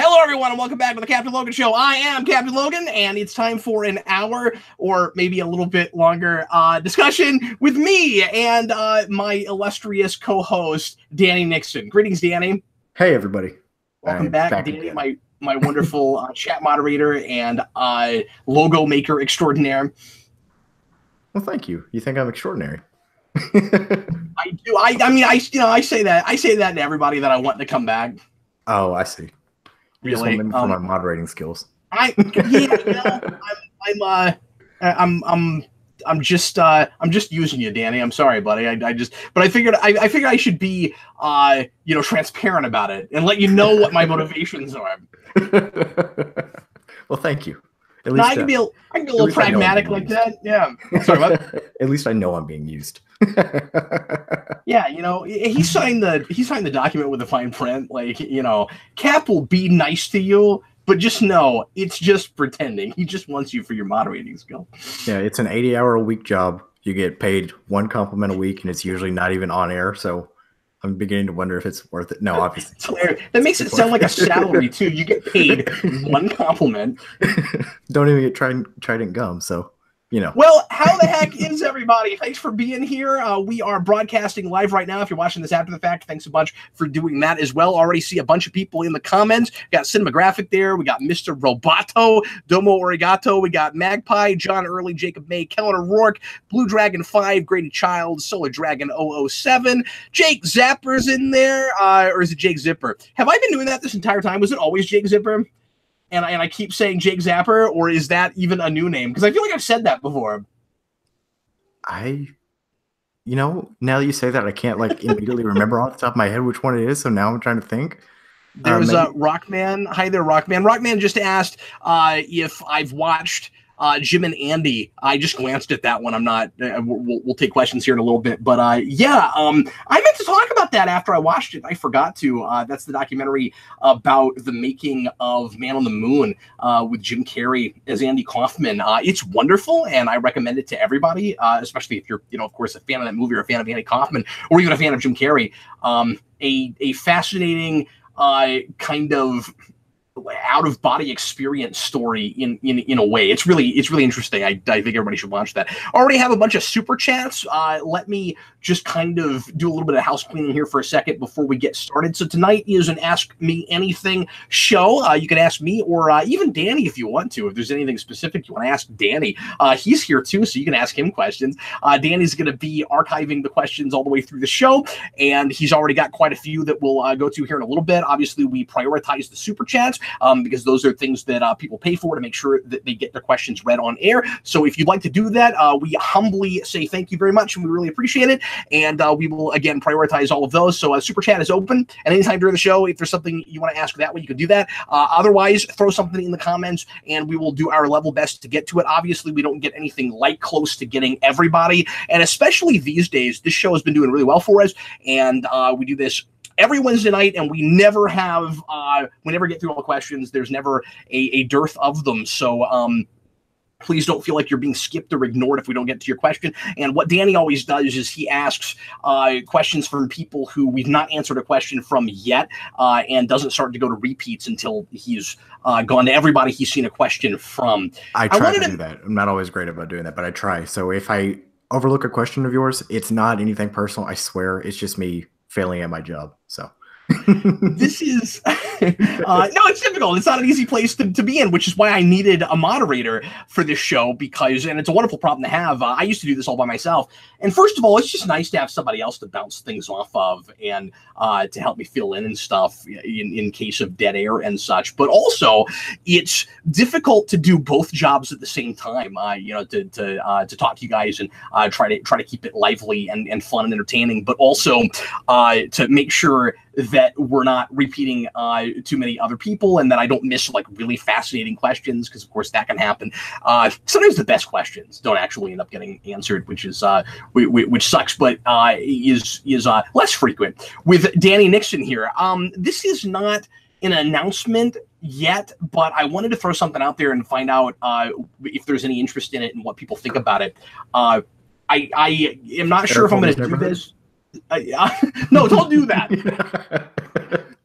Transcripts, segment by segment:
Hello, everyone, and welcome back to the Captain Logan Show. I am Captain Logan, and it's time for an hour or maybe a little bit longer discussion with me and my illustrious co-host, Danny Nixon. Greetings, Danny. Hey, everybody. Welcome back, Danny, my wonderful chat moderator and logo maker extraordinaire. Well, thank you. You think I'm extraordinary? I do. I say that. I say that to everybody that I want to come back. Oh, I see. Really? For my moderating skills. I'm just using you, Danny. I'm sorry, buddy. I figured I should be transparent about it and let you know what my motivations are. Well, thank you. At least I can be a little pragmatic like that. Yeah. Sorry, what? At least I know I'm being used. Yeah, he signed the document with the fine print. Like, Cap will be nice to you, but just know it's just pretending. He just wants you for your moderating skill. Yeah, it's an 80-hour-a-week job. You get paid one compliment a week, and it's usually not even on air. So I'm beginning to wonder if it's worth it. No, obviously. It's hilarious. That makes it sound like a salary too. You get paid one compliment. Don't even get Trident gum. So. Well, how the heck is everybody? Thanks for being here. We are broadcasting live right now. If you're watching this after the fact, thanks a bunch for doing that as well. Already see a bunch of people in the comments. We got Cinematographic there. We got Mr. Roboto, Domo Origato. We got Magpie, John Early, Jacob May, Kellen O'Rourke, Blue Dragon 5, Grady Child, Solar Dragon 007. Jake Zapper's in there. Or is it Jake Zipper? Have I been doing that this entire time? Was it always Jake Zipper? And I keep saying Jake Zapper, or is that even a new name? Because I feel like I've said that before. Now that you say that, I can't immediately remember off the top of my head which one it is. So now I'm trying to think. There's Rockman. Hi there, Rockman. Rockman just asked if I've watched Jim and Andy. I just glanced at that one. I'm not. We'll take questions here in a little bit, but I meant to talk about that after I watched it. I forgot to. That's the documentary about the making of Man on the Moon with Jim Carrey as Andy Kaufman. It's wonderful, and I recommend it to everybody, especially if you're, of course, a fan of that movie or a fan of Andy Kaufman or even a fan of Jim Carrey. A fascinating kind of out-of-body experience story in a way. It's really interesting. I think everybody should watch that. Already have a bunch of super chats. Let me just kind of do a little bit of house cleaning here for a second before we get started. So tonight is an Ask Me Anything show. You can ask me or even Danny if you want to. If there's anything specific you want to ask Danny, he's here too, so you can ask him questions. Danny's going to be archiving the questions all the way through the show, and he's already got quite a few that we'll go to here in a little bit. Obviously, we prioritize the super chats because those are things that people pay for to make sure that they get their questions read on air. So if you'd like to do that, we humbly say thank you very much, and we really appreciate it. And we will, again, prioritize all of those. So Super Chat is open. And anytime during the show, if there's something you want to ask that way, you can do that. Otherwise, throw something in the comments, and we will do our level best to get to it. Obviously, we don't get anything close to getting everybody. And especially these days, this show has been doing really well for us. And we do this every Wednesday night, and we never get through all the questions. There's never a dearth of them. So please don't feel like you're being skipped or ignored if we don't get to your question. And what Danny always does is he asks questions from people who we've not answered a question from yet, and doesn't start to go to repeats until he's gone to everybody he's seen a question from. I try to do that. I'm not always great about doing that, but I try. So if I overlook a question of yours, it's not anything personal. I swear. It's just me failing at my job. So this is no, it's difficult. It's not an easy place to be in, which is why I needed a moderator for this show, and it's a wonderful problem to have. I used to do this all by myself, and first of all, it's just nice to have somebody else to bounce things off of and to help me fill in and stuff in case of dead air and such. But also, it's difficult to do both jobs at the same time. To talk to you guys and try to keep it lively and fun and entertaining, but also to make sure that we're not repeating too many other people, and that I don't miss really fascinating questions, because of course that can happen. Sometimes the best questions don't actually end up getting answered, which is which sucks, but is less frequent. With Danny Nixon here, this is not an announcement yet, but I wanted to throw something out there and find out if there's any interest in it and what people think about it. I am not sure if I'm going to do this. No, don't do that.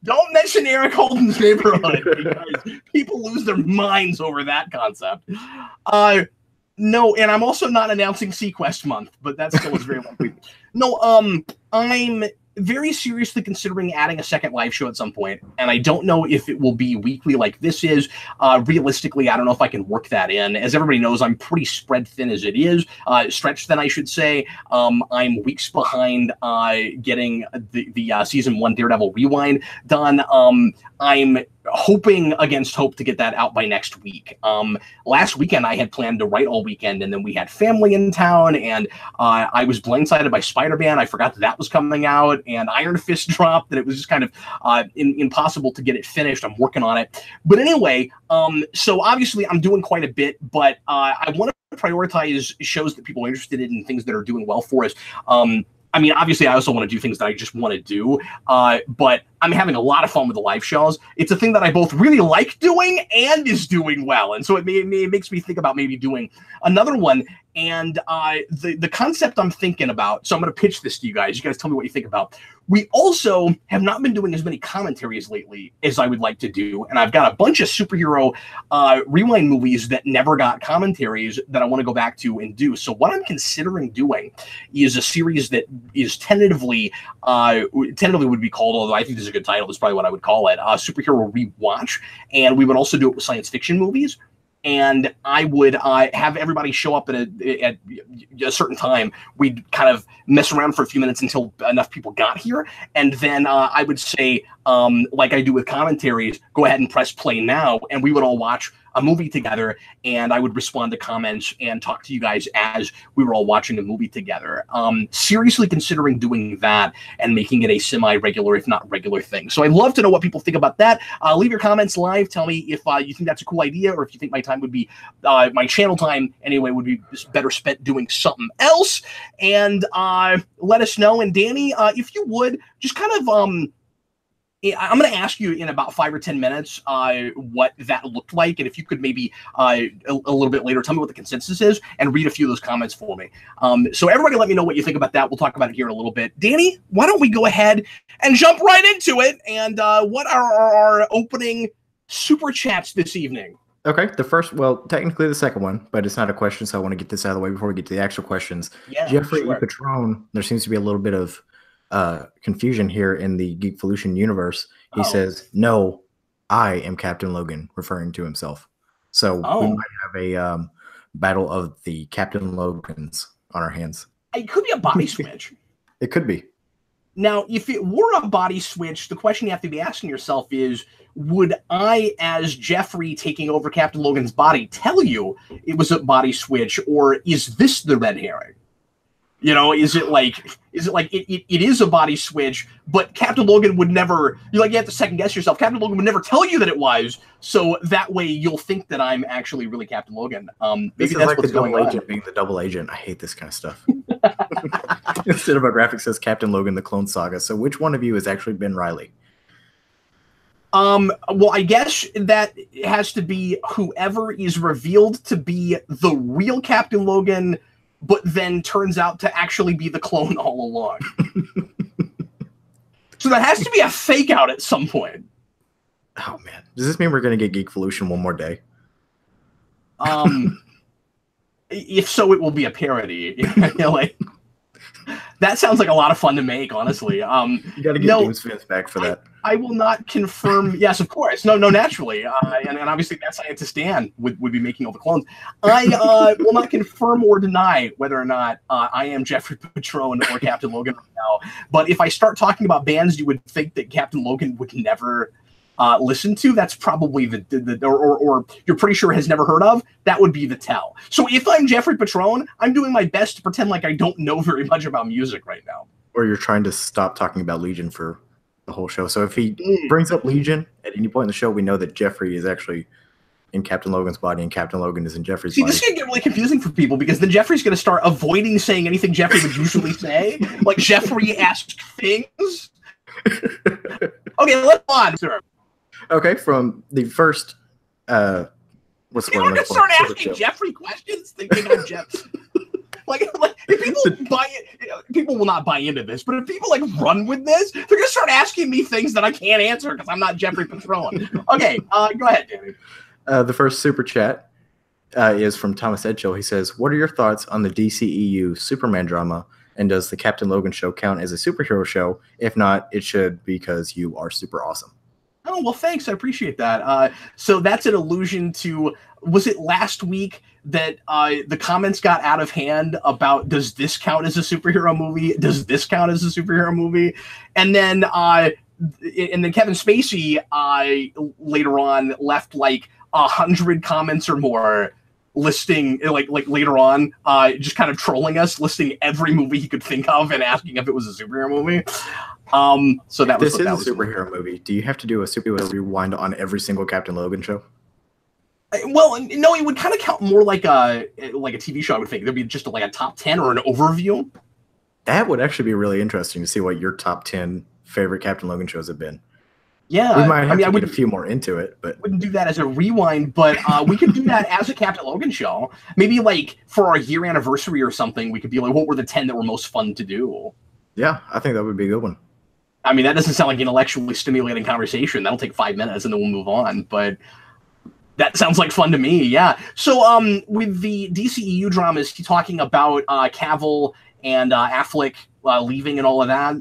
Don't mention Eric Holden's Neighborhood because people lose their minds over that concept. No, and I'm also not announcing Sequest Month, but that still is very likely. No, I'm very seriously considering adding a second live show at some point, and I don't know if it will be weekly like this is. Realistically, I don't know if I can work that in. As everybody knows, I'm pretty spread thin as it is, stretched thin, I should say. I'm weeks behind getting the season 1 Daredevil Rewind done. I'm hoping against hope to get that out by next week. Last weekend I had planned to write all weekend, and then we had family in town, and I was blindsided by Spider-Man. I forgot that was coming out, and Iron Fist dropped, that it was just kind of impossible to get it finished. I'm working on it. But anyway, so obviously I'm doing quite a bit, but I want to prioritize shows that people are interested in and things that are doing well for us. I mean, obviously, I also want to do things that I just want to do, but I'm having a lot of fun with the live shows. It's a thing that I both really like doing and is doing well, and so it makes me think about maybe doing another one. And the concept I'm thinking about, so I'm going to pitch this to you guys. You guys tell me what you think about. We also have not been doing as many commentaries lately as I would like to do, and I've got a bunch of superhero rewind movies that never got commentaries that I want to go back to and do. So what I'm considering doing is a series that is tentatively would be called, although I think this is a good title, is probably what I would call it, Superhero Rewatch, and we would also do it with science fiction movies. And I would have everybody show up at a certain time. We'd kind of mess around for a few minutes until enough people got here. And then I would say, like I do with commentaries, go ahead and press play now. And we would all watch a movie together, and I would respond to comments and talk to you guys as we were all watching a movie together. Seriously considering doing that and making it a semi-regular, if not regular thing. So I'd love to know what people think about that. Leave your comments live. Tell me if you think that's a cool idea, or if you think my time would be, my channel time anyway, would be better spent doing something else. And let us know. And Danny, if you would, just kind of, I'm going to ask you in about 5 or 10 minutes what that looked like, and if you could maybe a little bit later tell me what the consensus is and read a few of those comments for me. So everybody let me know what you think about that. We'll talk about it here in a little bit. Danny, why don't we go ahead and jump right into it, and what are our opening super chats this evening? Okay, technically the second one, but it's not a question, so I want to get this out of the way before we get to the actual questions. Yeah, Jeffrey E. Patron, there seems to be a little bit of confusion here in the Geekvolution universe. He says, "No, I am Captain Logan," referring to himself. So we might have a battle of the Captain Logans on our hands. It could be a body switch. It could be. Now, if it were a body switch, the question you have to be asking yourself is, would I, as Jeffrey taking over Captain Logan's body, tell you it was a body switch, or is this the red herring? You know, is it like it is a body switch, but Captain Logan would never, you have to second guess yourself. Captain Logan would never tell you that it was, so that way you'll think that I'm actually really Captain Logan. Maybe that's like what's the double going agent on. being the double agent. I hate this kind of stuff. Instead of a graphic says Captain Logan, the Clone Saga. So which one of you has actually been Riley? Well, I guess that has to be whoever is revealed to be the real Captain Logan, but then turns out to actually be the clone all along. So that has to be a fake out at some point. Oh, man. Does this mean we're going to get Geekvolution one more day? If so, it will be a parody. That sounds like a lot of fun to make, honestly. You got to get James Vince back for that. I will not confirm. Yes, of course. No, naturally. And obviously, that scientist Dan would be making all the clones. I will not confirm or deny whether or not I am Jeffrey Patron or Captain Logan right now. But if I start talking about bands you would think that Captain Logan would never listen to, that's probably or you're pretty sure has never heard of, that would be the tell. So if I'm Jeffrey Patron, I'm doing my best to pretend like I don't know very much about music right now. Or you're trying to stop talking about Legion for the whole show. So if he brings up Legion at any point in the show, we know that Jeffrey is actually in Captain Logan's body and Captain Logan is in Jeffrey's body. This is going to get really confusing for people, because then Jeffrey's going to start avoiding saying anything Jeffrey would usually say. Like Jeffrey asked things. Okay, let's go on, sir. Okay, from the first what's the word? You're going to start asking Jeffrey questions thinking I'm Jeff. Like if people buy it, people will not buy into this. But if people like run with this, they're gonna start asking me things that I can't answer because I'm not Jeffrey Patron. Okay, go ahead, Danny. The first super chat is from Thomas Edgell. He says, "What are your thoughts on the DCEU Superman drama? And does the Captain Logan show count as a superhero show? If not, it should because you are super awesome." Oh, well, thanks. I appreciate that. So that's an allusion to, was it last week that the comments got out of hand about, does this count as a superhero movie? Does this count as a superhero movie? And then Kevin Spacey later on left like 100 comments or more listing, like later on, just kind of trolling us, listing every movie he could think of and asking if it was a superhero movie. So that this is a superhero movie. Do you have to do a superhero rewind on every single Captain Logan show? Well, no, it would kind of count more like a TV show. I would think there'd be just like a top 10 or an overview. That would actually be really interesting to see what your top 10 favorite Captain Logan shows have been. Yeah, we might have to get a few more into it, but wouldn't do that as a rewind. But we could do that as a Captain Logan show. Maybe like for our year anniversary or something, we could be like, what were the 10 that were most fun to do? Yeah, I think that would be a good one. I mean, that doesn't sound like an intellectually stimulating conversation. That'll take 5 minutes and then we'll move on. But that sounds like fun to me. Yeah. So with the DCEU dramas, he's talking about Cavill and Affleck leaving and all of that.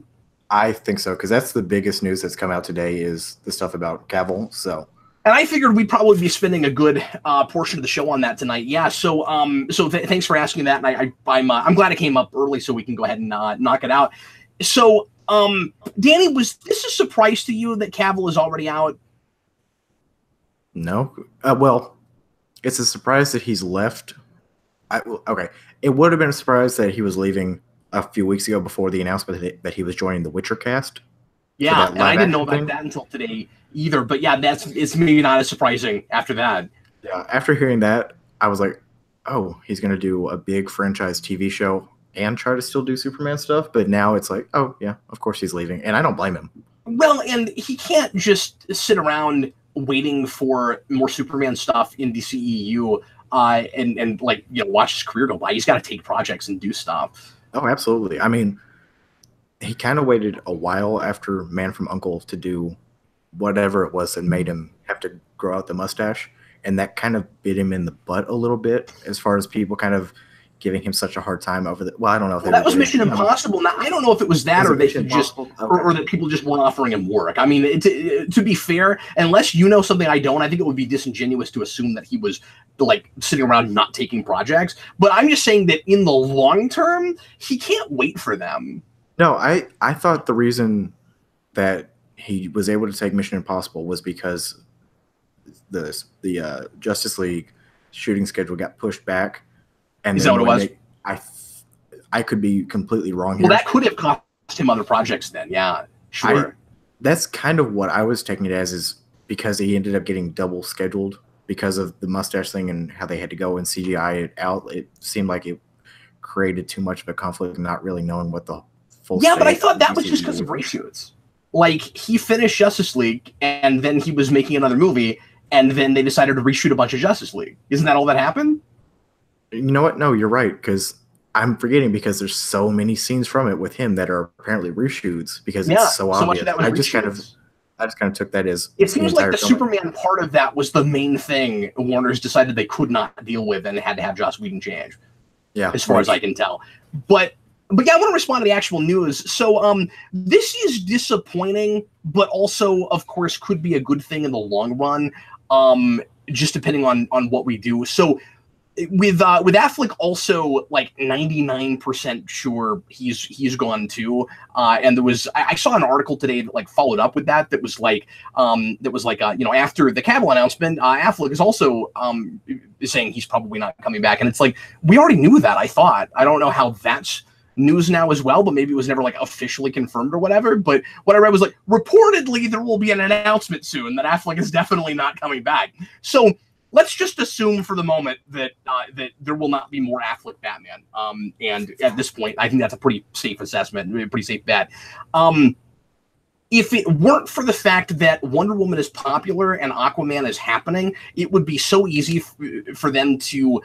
I think so, because that's the biggest news that's come out today is the stuff about Cavill. So, and I figured we'd probably be spending a good portion of the show on that tonight. Yeah. So thanks for asking that, and I'm glad it came up early so we can go ahead and knock it out. So, Danny, was this a surprise to you that Cavill is already out? No. Well, it's a surprise that he's left. Okay. It would have been a surprise that he was leaving a few weeks ago before the announcement that he was joining the Witcher cast. Yeah, and I didn't know about that until today either. But yeah, it's maybe not as surprising after that. Yeah, after hearing that, I was like, oh, he's going to do a big franchise TV show and try to still do Superman stuff. But now it's like, oh, yeah, of course he's leaving. And I don't blame him. Well, and he can't just sit around waiting for more Superman stuff in DCEU and like, you know, watch his career go by. He's got to take projects and do stuff. Oh, absolutely. I mean, he kind of waited a while after Man from U.N.C.L.E. to do whatever it was that made him have to grow out the mustache. And that kind of bit him in the butt a little bit as far as people kind of giving him such a hard time over the. Well, I don't know if that was Mission Impossible. Now, I don't know if it was that or that he just or that people just weren't offering him work. I mean, to be fair, unless you know something I don't, I think it would be disingenuous to assume that he was like sitting around not taking projects. But I'm just saying that in the long term, he can't wait for them. No, I thought the reason that he was able to take Mission Impossible was because the Justice League shooting schedule got pushed back. And is that what it was? I could be completely wrong here. Well, that could have cost him other projects then. Yeah, sure. That's kind of what I was taking it as, is because he ended up getting double scheduled because of the mustache thing and how they had to go and CGI it out. It seemed like it created too much of a conflict, not really knowing what the full. Yeah, but I thought that was just because of reshoots. Like, he finished Justice League and then he was making another movie and then they decided to reshoot a bunch of Justice League. Isn't that all that happened? You know what? No, you're right, because I'm forgetting because there's so many scenes from it with him that are apparently reshoots because it's so obvious. Much of that was I just kind of took that as it seems like the Superman part of that was the main thing Warner's decided they could not deal with and had to have Joss Whedon change. Yeah, as far as I can tell. But yeah, I want to respond to the actual news. So this is disappointing, but also, of course, could be a good thing in the long run, just depending on what we do. So with Affleck also like 99% sure he's gone too. And there was I saw an article today that like followed up with that was like you know, after the Cavill announcement, Affleck is also saying he's probably not coming back. And it's like, we already knew that, I thought. I don't know how that's news now as well, but maybe it was never like officially confirmed or whatever. But what I read was like, reportedly there will be an announcement soon that Affleck is definitely not coming back. So let's just assume for the moment that that there will not be more Affleck Batman. And at this point, I think that's a pretty safe assessment, a pretty safe bet. If it weren't for the fact that Wonder Woman is popular and Aquaman is happening, it would be so easy for them to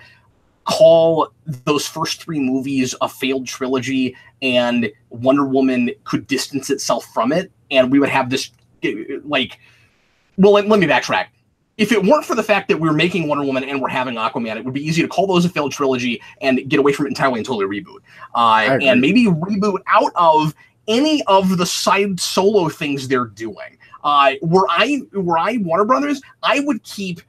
call those first 3 movies a failed trilogy, and Wonder Woman could distance itself from it, and we would have this, like, well, let me backtrack. If it weren't for the fact that we're making Wonder Woman and we're having Aquaman, it would be easy to call those a failed trilogy and get away from it entirely and totally reboot. And maybe reboot out of any of the side solo things they're doing. Were I Warner Brothers, I would keep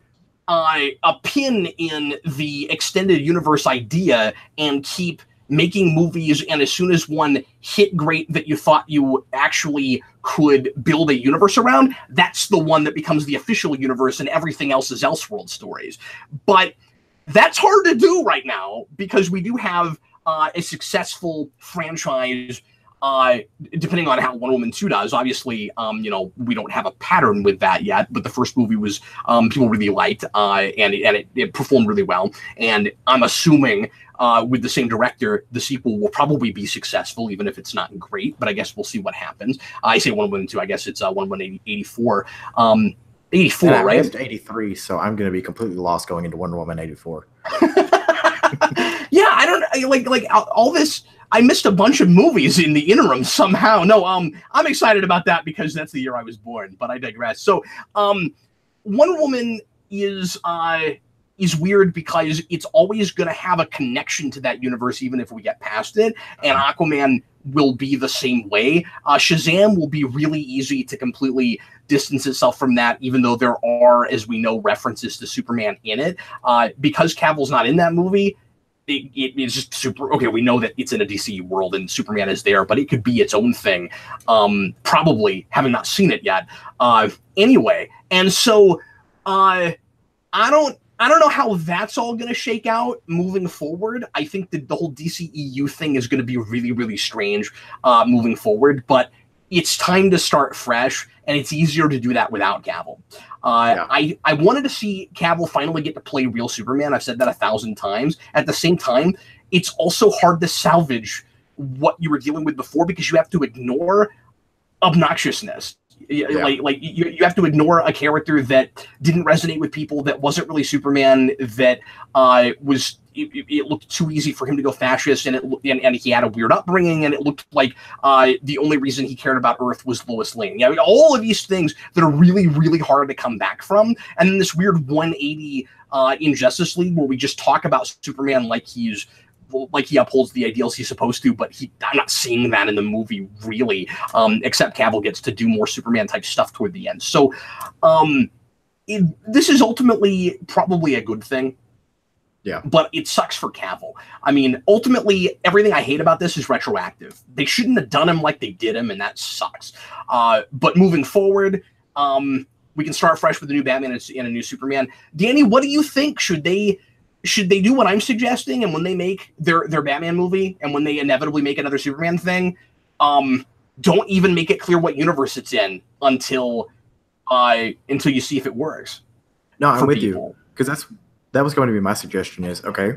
a pin in the extended universe idea and keep making movies, and as soon as one hit great that you thought you actually could build a universe around, that's the one that becomes the official universe, and everything else is Elseworld stories. But that's hard to do right now because we do have a successful franchise, depending on how Wonder Woman 2 does. Obviously, we don't have a pattern with that yet, but the first movie was people really liked, and it performed really well. And I'm assuming with the same director, the sequel will probably be successful, even if it's not great, but I guess we'll see what happens. I say Wonder Woman 2, I guess it's Wonder Woman 84. 84, right? I missed 83, so I'm going to be completely lost going into Wonder Woman 84. Yeah, I don't like all this. I missed a bunch of movies in the interim somehow. No, I'm excited about that because that's the year I was born, but I digress. So, Wonder Woman is weird because it's always going to have a connection to that universe, even if we get past it. And Aquaman will be the same way. Shazam will be really easy to completely distance itself from that, even though there are, as we know, references to Superman in it. Because Cavill's not in that movie, it is just super. Okay, we know that it's in a DC world and Superman is there, but it could be its own thing. Probably having not seen it yet. Anyway, and so I don't know how that's all going to shake out moving forward. I think that the whole DCEU thing is going to be really, really strange moving forward, but it's time to start fresh, and it's easier to do that without Cavill. I wanted to see Cavill finally get to play real Superman. I've said that 1,000 times. At the same time, it's also hard to salvage what you were dealing with before because you have to ignore obnoxiousness. Like you have to ignore a character that didn't resonate with people, that wasn't really Superman, that it looked too easy for him to go fascist, and he had a weird upbringing, and it looked like the only reason he cared about Earth was Lois Lane. Yeah, all of these things that are really, really hard to come back from, and then this weird 180 in Justice League where we just talk about Superman like he upholds the ideals he's supposed to, but I'm not seeing that in the movie really, except Cavill gets to do more Superman type stuff toward the end. So this is ultimately probably a good thing. Yeah. But it sucks for Cavill. I mean, ultimately, everything I hate about this is retroactive. They shouldn't have done him like they did him, and that sucks. But moving forward, we can start fresh with a new Batman and a new Superman. Danny, what do you think? Should they do what I'm suggesting, and when they make their Batman movie, and when they inevitably make another Superman thing, don't even make it clear what universe it's in until you see if it works? No, I'm with you, because that was going to be my suggestion. Is okay,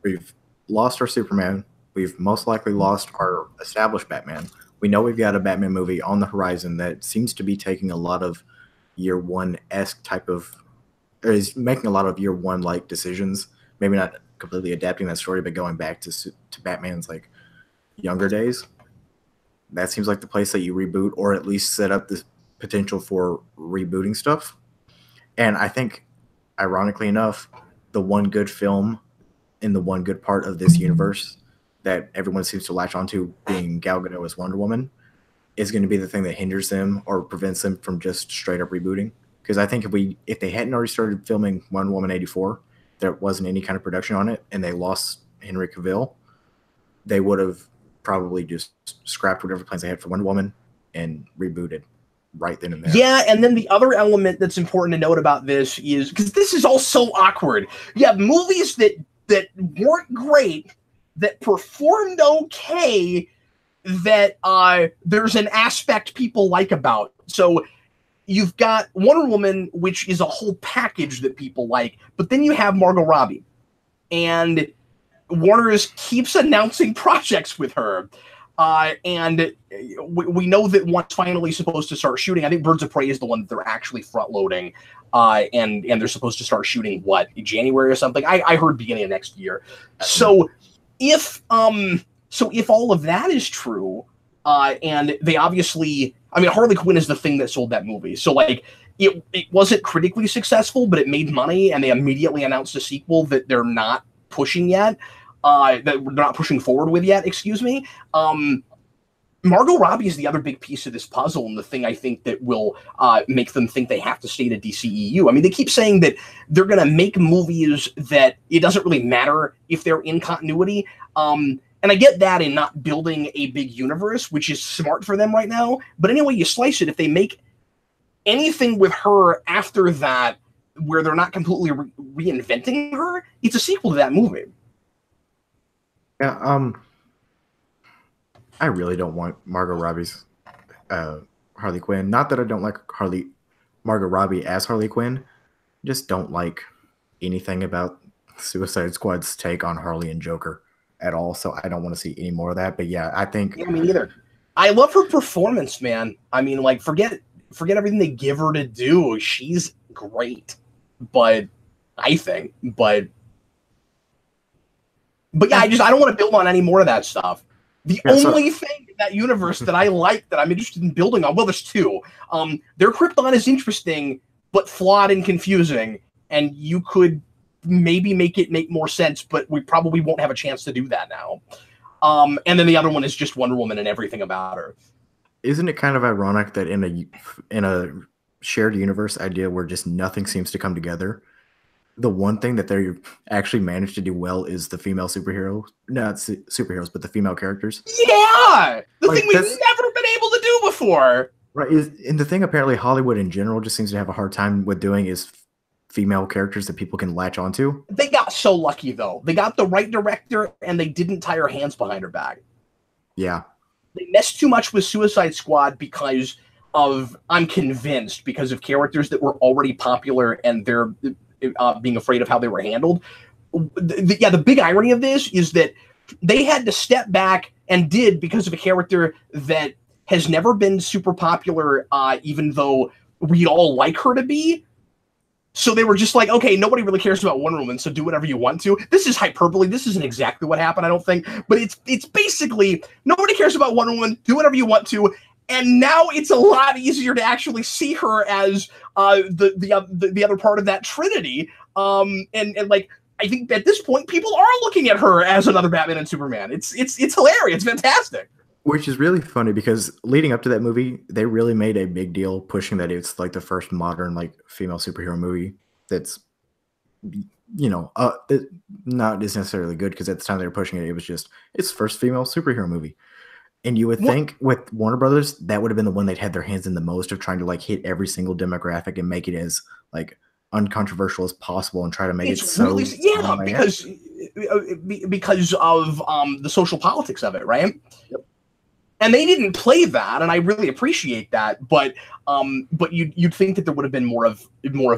we've lost our Superman, we've most likely lost our established Batman. We know we've got a Batman movie on the horizon that seems to be taking a lot of year one-esque type of, or is making a lot of year one like decisions. Maybe not completely adapting that story, but going back to Batman's like younger days. That seems like the place that you reboot, or at least set up the potential for rebooting stuff. And I think, ironically enough, the one good film in the one good part of this universe that everyone seems to latch onto, being Gal Gadot as Wonder Woman, is going to be the thing that hinders them or prevents them from just straight up rebooting. Because I think if they hadn't already started filming Wonder Woman 84, there wasn't any kind of production on it, and they lost Henry Cavill, they would have probably just scrapped whatever plans they had for Wonder Woman and rebooted right then and there. Yeah, and then the other element that's important to note about this is, because this is all so awkward, you have movies that weren't great, that performed okay, that there's an aspect people like about. So you've got Wonder Woman, which is a whole package that people like, but then you have Margot Robbie, and Warner keeps announcing projects with her. And we know that one's finally supposed to start shooting. I think Birds of Prey is the one that they're actually front loading, and they're supposed to start shooting January or something. I heard beginning of next year. So if all of that is true, and they obviously, I mean, Harley Quinn is the thing that sold that movie. So like it wasn't critically successful, but it made money, and they immediately announced a sequel that they're not pushing yet. That they're not pushing forward with yet, excuse me. Margot Robbie is the other big piece of this puzzle, and the thing I think that will make them think they have to stay to DCEU. I mean, they keep saying that they're going to make movies that it doesn't really matter if they're in continuity. And I get that in not building a big universe, which is smart for them right now. But anyway, you slice it, if they make anything with her after that where they're not completely reinventing her, it's a sequel to that movie. Yeah, I really don't want Margot Robbie's Harley Quinn. Not that I don't like Margot Robbie as Harley Quinn. Just don't like anything about Suicide Squad's take on Harley and Joker at all. So I don't want to see any more of that. But yeah, I think. Yeah, me neither. I love her performance, man. I mean, like, forget everything they give her to do. She's great. But yeah, I don't want to build on any more of that stuff. The only thing in that universe that I like, that I'm interested in building on, well, there's two. Their Krypton is interesting, but flawed and confusing, and you could maybe make it make more sense, but we probably won't have a chance to do that now. And then the other one is just Wonder Woman and everything about her. Isn't it kind of ironic that in a shared universe idea where just nothing seems to come together, the one thing that they actually managed to do well is the female superhero, not superheroes, but the female characters. Yeah, the thing we've never been able to do before. Right, and the thing apparently Hollywood in general just seems to have a hard time with doing is female characters that people can latch onto. They got so lucky though. They got the right director, and they didn't tie her hands behind her back. Yeah, they messed too much with Suicide Squad because of characters that were already popular, and they're being afraid of how they were handled. The big irony of this is that they had to step back and did because of a character that has never been super popular, even though we all like her to be. So they were just like, okay, nobody really cares about Wonder Woman, so do whatever you want to. This is hyperbole. This isn't exactly what happened, I don't think. But it's basically, nobody cares about Wonder Woman, do whatever you want to. And now it's a lot easier to actually see her as the other part of that trinity. And like, I think at this point, people are looking at her as another Batman and Superman. It's hilarious. It's fantastic. Which is really funny because leading up to that movie, they really made a big deal pushing that it's like the first modern like female superhero movie that's, not as necessarily good, because at the time they were pushing it, it was just it's the first female superhero movie. And you would think with Warner Brothers, that would have been the one they'd had their hands in the most of trying to like hit every single demographic and make it as like uncontroversial as possible and try to make it so because of the social politics of it, right? Yep. And they didn't play that, and I really appreciate that. But you'd think that there would have been more of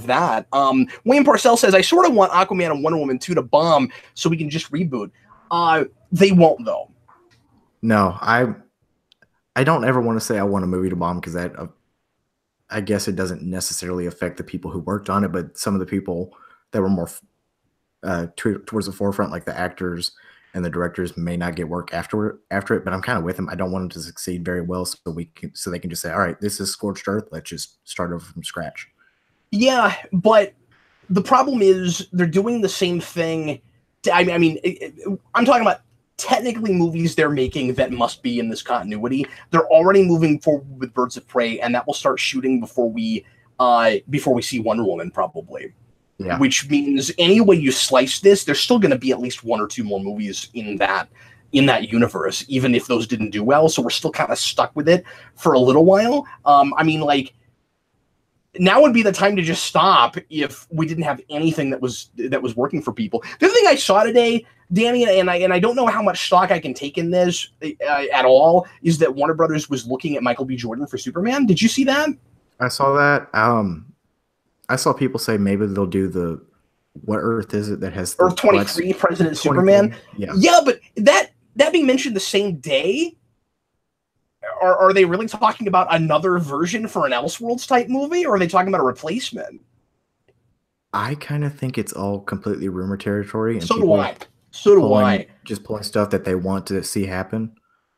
that. Wayne Parcell says, I sort of want Aquaman and Wonder Woman 2 to bomb so we can just reboot. They won't though. No, I don't ever want to say I want a movie to bomb, because that I guess it doesn't necessarily affect the people who worked on it, but some of the people that were more towards the forefront, like the actors and the directors, may not get work after it. But I'm kind of with them. I don't want them to succeed very well, so they can just say, all right, this is scorched earth. Let's just start over from scratch. Yeah, but the problem is they're doing the same thing. I'm talking about technically movies they're making that must be in this continuity. They're already moving forward with Birds of Prey, and that will start shooting before we see Wonder Woman, probably. Yeah. Which means any way you slice this, there's still going to be at least one or two more movies in that universe, even if those didn't do well. So we're still kind of stuck with it for a little while. Now would be the time to just stop if we didn't have anything that was working for people. The other thing I saw today, Danny, and I don't know how much stock I can take in this at all, is that Warner Brothers was looking at Michael B. Jordan for Superman. Did you see that? I saw that. I saw people say maybe they'll do what Earth is it that has Earth 23, President Superman? Yeah. Yeah, but that being mentioned the same day are they really talking about another version for an Elseworlds type movie, or are they talking about a replacement? I kind of think it's all completely rumor territory, and so do I. So do I. Just pulling stuff that they want to see happen.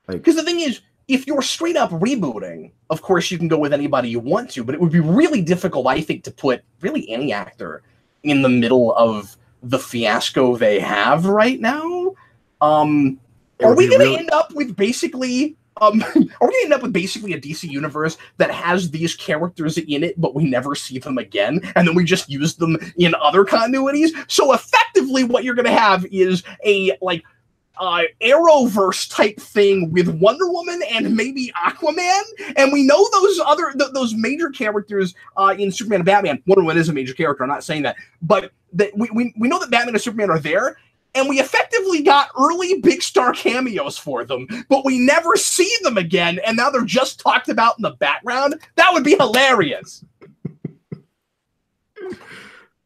Because the thing is, if you're straight up rebooting, of course you can go with anybody you want to, but it would be really difficult, I think, to put really any actor in the middle of the fiasco they have right now. Are we going to end up with basically a DC universe that has these characters in it, but we never see them again, and then we just use them in other continuities? So effectively, what you're going to have is a Arrowverse type thing with Wonder Woman and maybe Aquaman, and we know those major characters in Superman and Batman. Wonder Woman is a major character. I'm not saying that, but we know that Batman and Superman are there. And we effectively got early big star cameos for them, but we never see them again, and now they're just talked about in the background. That would be hilarious.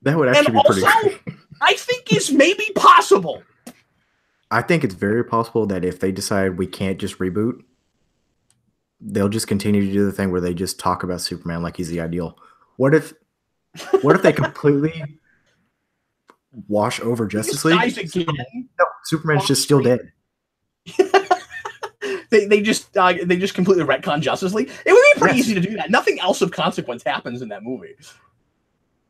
That would actually be pretty great. I think is maybe possible. I think it's very possible that if they decide we can't just reboot, they'll just continue to do the thing where they just talk about Superman like he's the ideal. What if they completely wash over Justice League? No, Superman's just still dead. they just completely retcon Justice League. It would be pretty easy to do that. Nothing else of consequence happens in that movie.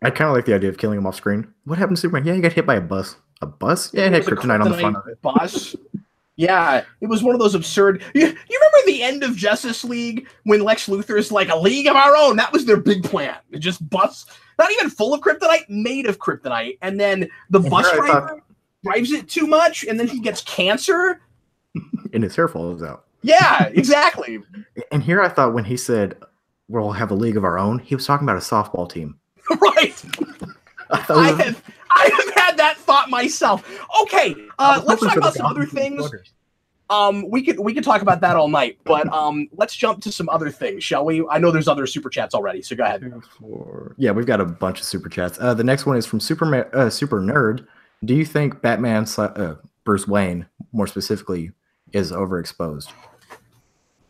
I kind of like the idea of killing him off screen. What happened to Superman? Yeah, he got hit by a bus. A bus? Yeah, it had kryptonite on the front of it. Bus. Yeah, it was one of those absurd. You remember the end of Justice League when Lex Luthor's like, a league of our own? That was their big plan. It just bus, not even full of kryptonite, made of kryptonite, and then the bus driver drives it too much, and then he gets cancer, and his hair falls out. Yeah, exactly. And here I thought when he said we'll have a league of our own, he was talking about a softball team. Right. I have had that thought myself. Okay, let's talk about some other things. We could talk about that all night, but let's jump to some other things, shall we? I know there's other super chats already, so go ahead. Yeah, we've got a bunch of super chats. The next one is from Super Nerd. Do you think Batman Bruce Wayne, more specifically, is overexposed?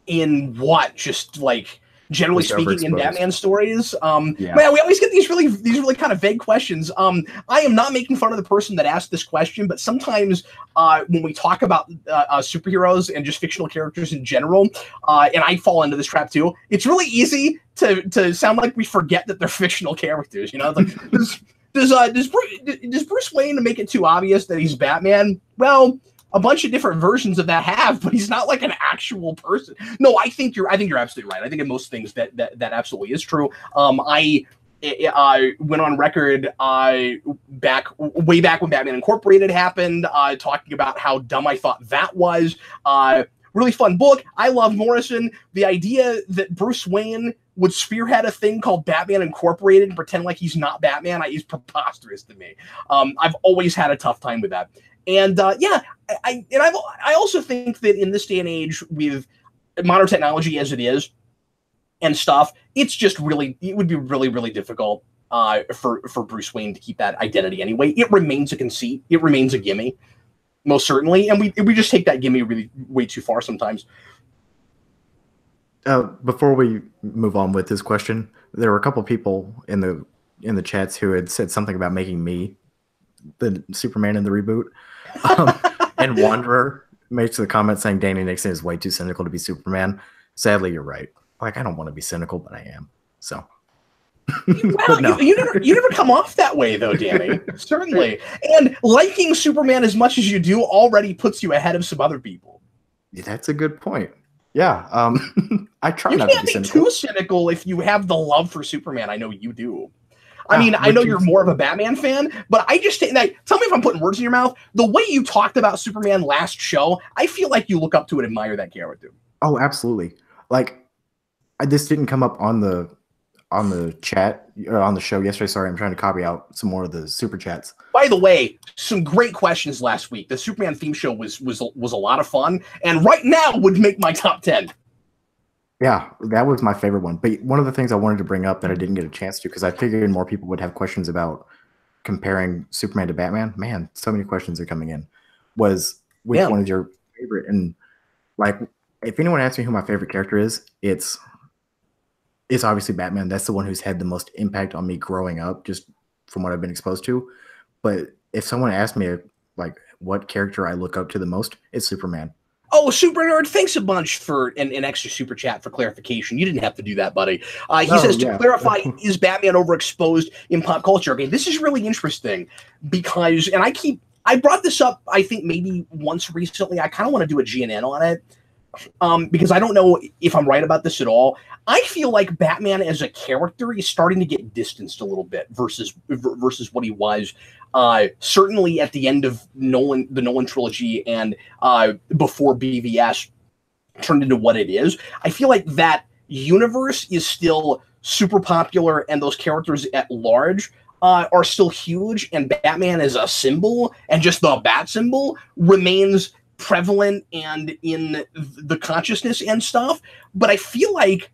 In what? Just like generally speaking, in Batman stories, man, we always get these really kind of vague questions. I am not making fun of the person that asked this question, but sometimes when we talk about superheroes and just fictional characters in general, and I fall into this trap too, it's really easy to sound like we forget that they're fictional characters. You know, like does Bruce Wayne make it too obvious that he's Batman? Well, a bunch of different versions of that have, but he's not like an actual person. No, I think you're absolutely right. I think in most things that absolutely is true. I went on record way back when Batman Incorporated happened, talking about how dumb I thought that was. Really fun book. I love Morrison. The idea that Bruce Wayne would spearhead a thing called Batman Incorporated and pretend like he's not Batman is preposterous to me. I've always had a tough time with that. And I also think that in this day and age, with modern technology as it is and stuff, it would be really, really difficult for Bruce Wayne to keep that identity anyway. It remains a conceit. It remains a gimme, most certainly. And we just take that gimme really way too far sometimes. Before we move on with this question, there were a couple people in the chats who had said something about making me the Superman in the reboot. And Wanderer makes the comment saying Danny Nixon is way too cynical to be Superman. Sadly, you're right. Like, I don't want to be cynical, but I am. So, well, no. you never come off that way, though, Danny. Certainly. And liking Superman as much as you do already puts you ahead of some other people. Yeah, that's a good point. Yeah. I try not to be cynical. You can't be too cynical if you have the love for Superman. I know you do. I mean, I know you're more of a Batman fan, but I just like, tell me if I'm putting words in your mouth. The way you talked about Superman last show, I feel like you look up to and admire that character. Oh, absolutely. Like, this didn't come up on the chat or on the show yesterday. Sorry, I'm trying to copy out some more of the super chats. By the way, some great questions last week. The Superman theme show was a lot of fun, and right now would make my top 10. Yeah, that was my favorite one. But one of the things I wanted to bring up that I didn't get a chance to, because I figured more people would have questions about comparing Superman to Batman. Man, so many questions are coming in. Was which one is your favorite? And like if anyone asks me who my favorite character is, it's obviously Batman. That's the one who's had the most impact on me growing up, just from what I've been exposed to. But if someone asked me like what character I look up to the most, it's Superman. Oh, Super Nerd, thanks a bunch for an extra super chat for clarification. You didn't have to do that, buddy. He says, to clarify, is Batman overexposed in pop culture? Okay, this is really interesting because, and I brought this up, I think maybe once recently. I kind of want to do a GNN on it because I don't know if I'm right about this at all. I feel like Batman as a character is starting to get distanced a little bit versus what he was. Certainly at the end of the Nolan trilogy and before BVS turned into what it is. I feel like that universe is still super popular and those characters at large are still huge, and Batman as a symbol and just the bat symbol remains prevalent and in the consciousness and stuff. But I feel like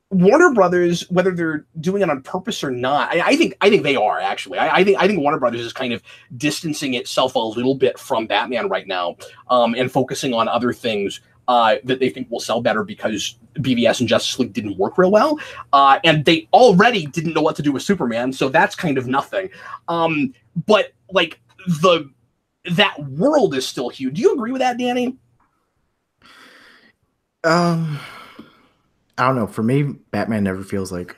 Warner Brothers, whether they're doing it on purpose or not, I think they are actually. I think Warner Brothers is kind of distancing itself a little bit from Batman right now, and focusing on other things that they think will sell better because BVS and Justice League didn't work real well, and they already didn't know what to do with Superman, so that's kind of nothing. But like that world is still huge. Do you agree with that, Danny? I don't know. For me, Batman never feels like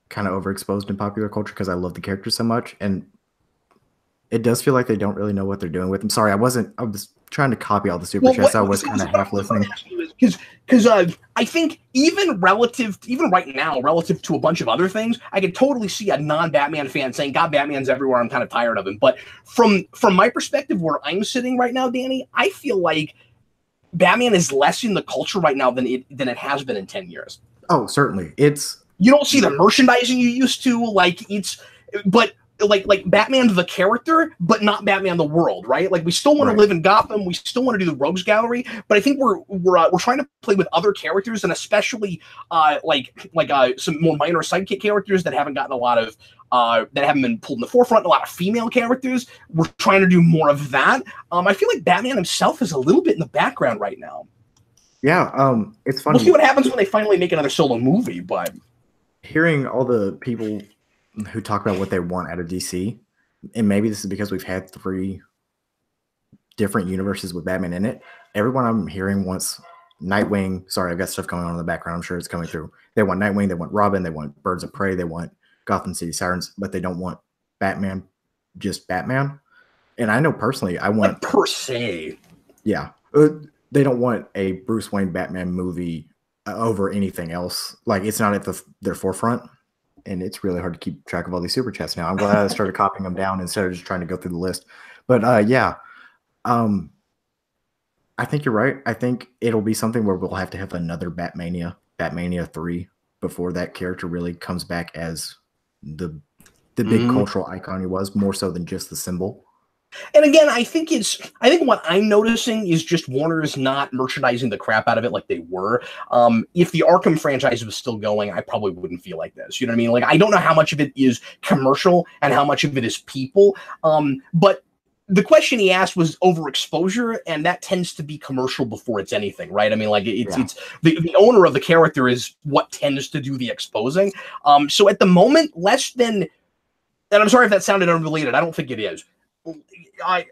kind of overexposed in popular culture because I love the character so much, and it does feel like they don't really know what they're doing with him. Sorry, I was trying to copy all the super chats. I was kind of half listening. Because I think even right now, relative to a bunch of other things, I could totally see a non-Batman fan saying, God, Batman's everywhere, I'm kind of tired of him. But from my perspective, where I'm sitting right now, Danny, I feel like Batman is less in the culture right now than it has been in 10 years. Oh, certainly. You don't see the merchandising you used to, but Batman the character, but not Batman the world, right? Like we still want to live in Gotham, we still want to do the Rogues Gallery, but I think we're trying to play with other characters, and especially some more minor sidekick characters that haven't gotten a lot of that haven't been pulled in the forefront. A lot of female characters. We're trying to do more of that. I feel like Batman himself is a little bit in the background right now. Yeah, it's funny. We'll see what happens when they finally make another solo movie, but hearing all the people who talk about what they want out of DC, and maybe this is because we've had 3 different universes with Batman in it. Everyone I'm hearing wants Nightwing. Sorry, I've got stuff going on in the background. I'm sure it's coming through. They want Nightwing, they want Robin, they want Birds of Prey, they want Gotham City Sirens, but they don't want Batman, just Batman. And I know personally, I want per se. Yeah. They don't want a Bruce Wayne Batman movie over anything else. Like it's not at their forefront. And it's really hard to keep track of all these super chats now. I'm glad I started copying them down instead of just trying to go through the list. But I think you're right. I think it'll be something where we'll have to have another Batmania 3 before that character really comes back as the big cultural icon he was, more so than just the symbol. And again, I think what I'm noticing is just Warner is not merchandising the crap out of it like they were. If the Arkham franchise was still going, I probably wouldn't feel like this. You know what I mean? Like, I don't know how much of it is commercial and how much of it is people. But the question he asked was overexposure, and that tends to be commercial before it's anything, right? I mean, like it's the owner of the character is what tends to do the exposing. So at the moment, less than, and I'm sorry if that sounded unrelated. I don't think it is.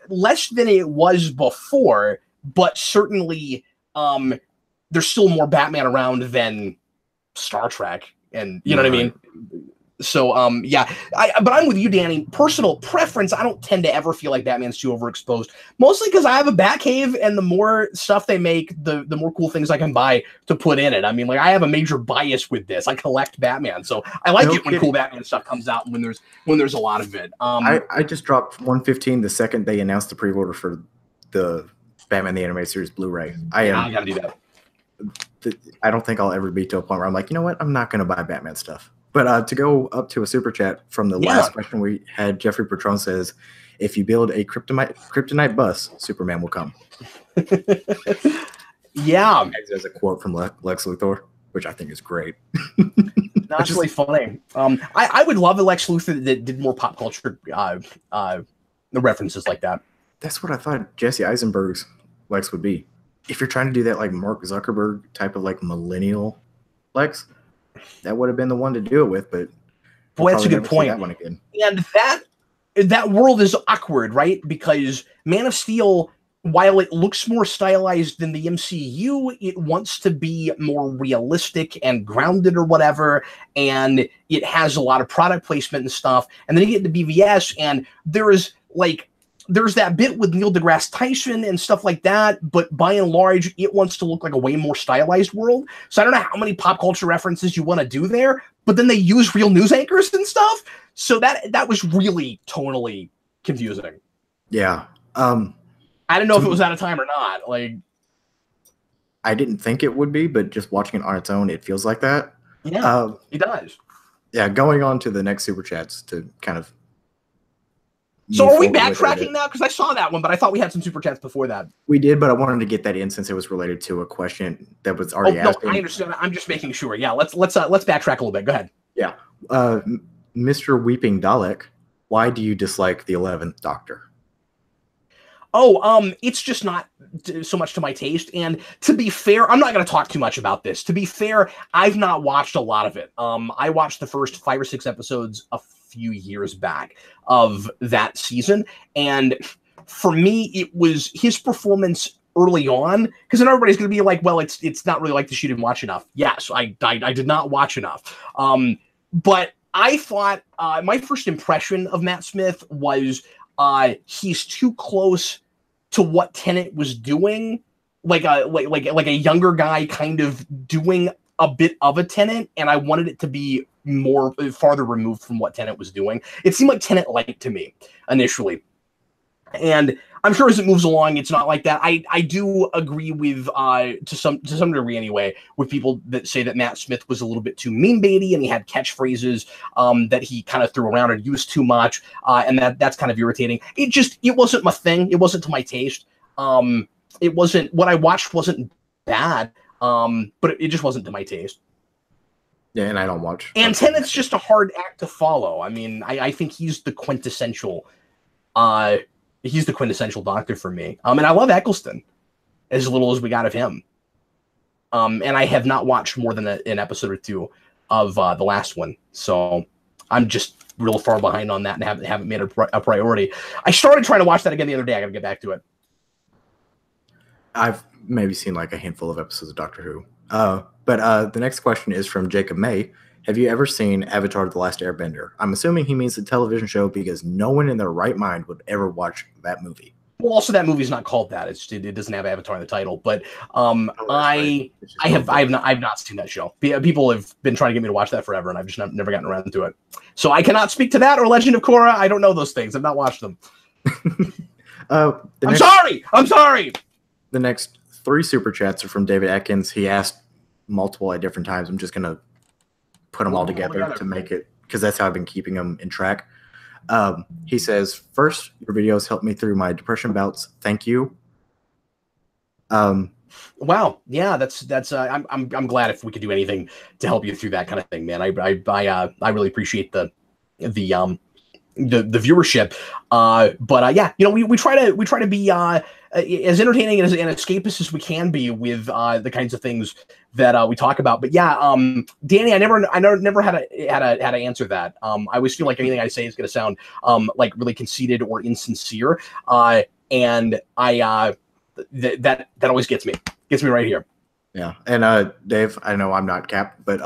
Less than it was before, but certainly there's still more Batman around than Star Trek, and you know what I mean? So but I'm with you, Danny. Personal preference, I don't tend to ever feel like Batman's too overexposed, mostly because I have a Batcave, and the more stuff they make, the more cool things I can buy to put in it. I mean, like, I have a major bias with this. I collect Batman, so I like it when cool Batman stuff comes out, and when there's a lot of it. I just dropped 115 the second they announced the pre-order for the Batman the Animated Series Blu-ray. I gotta do that. I don't think I'll ever be to a point where I'm like, you know what, I'm not gonna buy Batman stuff. But to go up to a super chat from the last question we had, Jeffrey Patron says, if you build a kryptonite bus, Superman will come. Yeah. As a quote from Lex Luthor, which I think is great. That's really funny. I would love a Lex Luthor that did more pop culture references like that. That's what I thought Jesse Eisenberg's Lex would be. if you're trying to do that like Mark Zuckerberg type of like millennial Lex, that would have been the one to do it with, but boy, that's a good point. That one again. And that world is awkward, right? Because Man of Steel, while it looks more stylized than the MCU, it wants to be more realistic and grounded or whatever, and it has a lot of product placement and stuff. And then you get to BVS, and there's that bit with Neil deGrasse Tyson and stuff like that, but by and large, it wants to look like a way more stylized world. So I don't know how many pop culture references you want to do there, but then they use real news anchors and stuff. So that was really tonally confusing. Yeah. I didn't know if it was out of time or not. Like, I didn't think it would be, but just watching it on its own, it feels like that. Yeah, it does. Yeah, going on to the next super chats to kind of. So are we backtracking now? Because I saw that one, but I thought we had some super chats before that. We did, but I wanted to get that in since it was related to a question that was already asked. No, I understand. I'm just making sure. Yeah, let's backtrack a little bit. Go ahead. Yeah, Mr. Weeping Dalek, why do you dislike the 11th Doctor? Oh, it's just not so much to my taste. And to be fair, I'm not going to talk too much about this. To be fair, I've not watched a lot of it. I watched the first 5 or 6 episodes a few years back of that season. And for me, it was his performance early on, because then everybody's going to be like, well, it's not really like this. You didn't watch enough. Yes, I did not watch enough. But I thought my first impression of Matt Smith was he's too close to what Tennant was doing, like a younger guy kind of doing a bit of a Tennant, and I wanted it to be more farther removed from what Tennant was doing. It seemed like Tennant light to me initially, and I'm sure as it moves along, it's not like that. I do agree with to some degree anyway with people that say that Matt Smith was a little bit too meme baity and he had catchphrases that he kind of threw around and used too much, and that's kind of irritating. It wasn't my thing. It wasn't to my taste. It wasn't what I watched. Wasn't bad, but it just wasn't to my taste. Yeah, and I don't watch. And Tennant's just a hard act to follow. I mean, I think he's the quintessential. He's the quintessential Doctor for me. And I love Eccleston, as little as we got of him. And I have not watched more than an episode or two of the last one. So I'm just real far behind on that and haven't made it a priority. I started trying to watch that again the other day. I got to get back to it. I've maybe seen like a handful of episodes of Doctor Who. But the next question is from Jacob May. Have you ever seen Avatar: The Last Airbender? I'm assuming he means the television show because no one in their right mind would ever watch that movie. Well, also that movie's not called that. It doesn't have Avatar in the title. But I've not seen that show. People have been trying to get me to watch that forever, and I've just never gotten around to it. So I cannot speak to that or Legend of Korra. I don't know those things. I've not watched them. I'm sorry. The next 3 super chats are from David Atkins. He asked multiple at different times. I'm just gonna put them all together to make it, because that's how I've been keeping them in track. He says, first, your videos helped me through my depression bouts. Thank you. Wow. Yeah, that's I'm glad if we could do anything to help you through that kind of thing, man. I really appreciate the viewership. But yeah, we try to be as entertaining and as escapist as we can be with the kinds of things that we talk about. But yeah, Danny, I never had to answer that. I always feel like anything I say is going to sound like really conceited or insincere, and that always gets me right here. Yeah, and Dave, I know I'm not Cap, but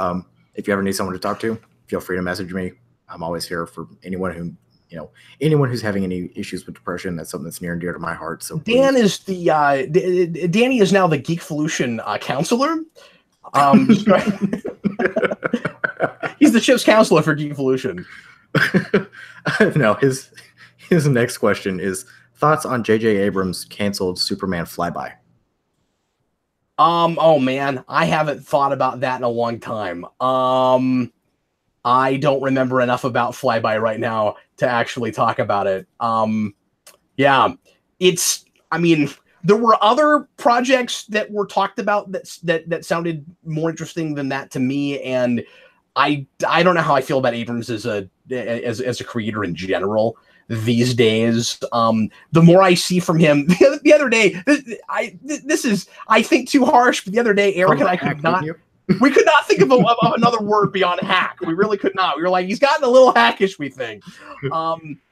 if you ever need someone to talk to, feel free to message me. I'm always here for anyone who's having any issues with depression. That's something that's near and dear to my heart. So Dan is Danny is now the Geekvolution counselor. He's the ship's counselor for Geekvolution. No, his next question is thoughts on J.J. Abrams' canceled Superman flyby. Oh man, I haven't thought about that in a long time. I don't remember enough about Flyby right now to actually talk about it. Yeah, there were other projects that were talked about that sounded more interesting than that to me. And I don't know how I feel about Abrams as a creator in general these days. The more I see from him, the other day, this is, I think, too harsh, but the other day, Eric and I could not. We could not think of another word beyond hack. We really could not. We were like, he's gotten a little hackish, we think.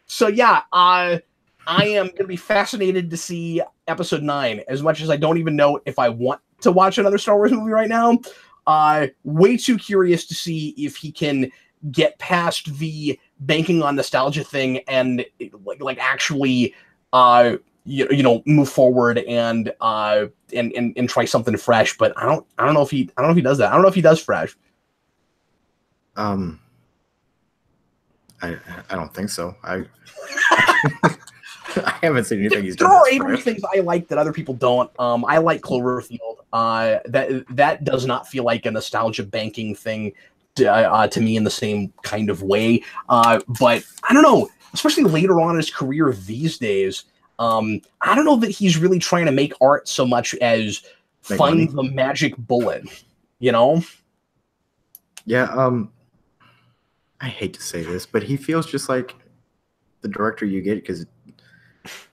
So yeah, I am going to be fascinated to see episode 9, as much as I don't even know if I want to watch another Star Wars movie right now. Way too curious to see if he can get past the banking on nostalgia thing and like actually move forward and try something fresh. But I don't know if he does that. I don't know if he does fresh. I don't think so. I haven't seen anything he's done. There are Abrams things I like that other people don't. I like Cloverfield. That does not feel like a nostalgia banking thing to me in the same kind of way. But I don't know, especially later on in his career these days. I don't know that he's really trying to make art so much as find the magic bullet, Yeah. I hate to say this, but he feels just like the director you get because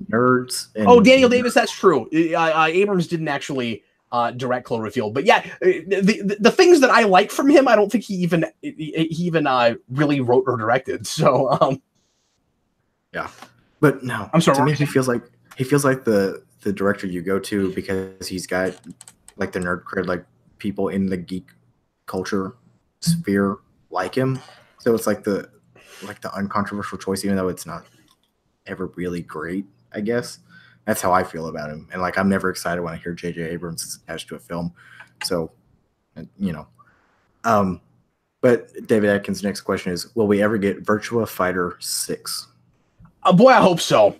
nerds. And Daniel Davis, that's true. Abrams didn't actually direct Cloverfield, but yeah, the things that I like from him, I don't think he even really wrote or directed. So yeah, but no, I'm sorry. To me, he feels like the director you go to because he's got like the nerd cred, like people in the geek culture sphere like him. So it's like the uncontroversial choice, even though it's not ever really great, I guess. That's how I feel about him. And like, I'm never excited when I hear J.J. Abrams is attached to a film. So, but David Atkins' next question is, will we ever get Virtua Fighter 6? Boy, I hope so.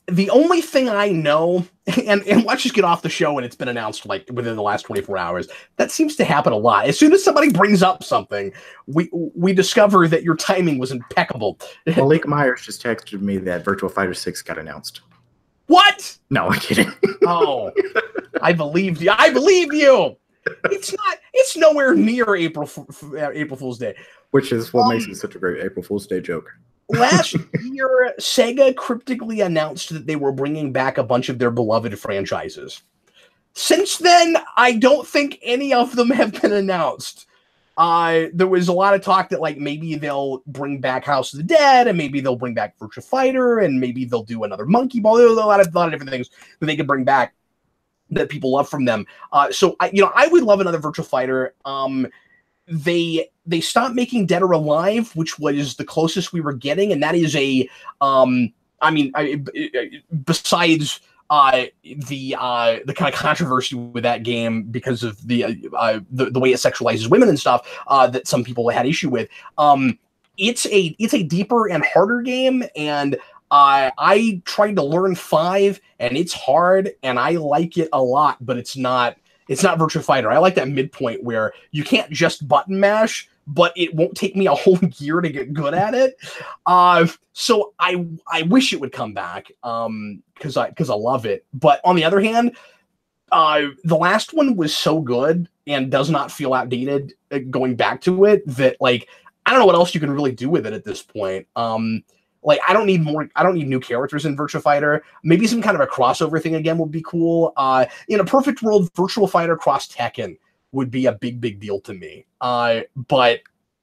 The only thing I know, and let's just get off the show and it's been announced like within the last 24 hours, that seems to happen a lot. As soon as somebody brings up something, we discover that your timing was impeccable. Malik Myers just texted me that Virtua Fighter 6 got announced. What? No, I'm kidding. Oh, I believed you. I believed you. It's not. It's nowhere near April Fool's Day. Which is what makes it such a great April Fool's Day joke. Last year, Sega cryptically announced that they were bringing back a bunch of their beloved franchises. Since then, I don't think any of them have been announced. There was a lot of talk that like maybe they'll bring back House of the Dead, and maybe they'll bring back Virtua Fighter, and maybe they'll do another Monkey Ball. There's a lot of different things that they could bring back that people love from them. So I would love another Virtua Fighter. They stopped making Dead or Alive, which was the closest we were getting, and that is besides the kind of controversy with that game because of the way it sexualizes women and stuff that some people had issue with. It's a deeper and harder game, and I tried to learn 5, and it's hard, and I like it a lot, but it's not Virtua Fighter. I like that midpoint where you can't just button mash, but it won't take me a whole year to get good at it. So I wish it would come back because I love it. But on the other hand, the last one was so good and does not feel outdated going back to it that like I don't know what else you can really do with it at this point. Like I don't need new characters in Virtua Fighter. Maybe some kind of a crossover thing again would be cool. In a perfect world, Virtua Fighter cross Tekken would be a big deal to me. But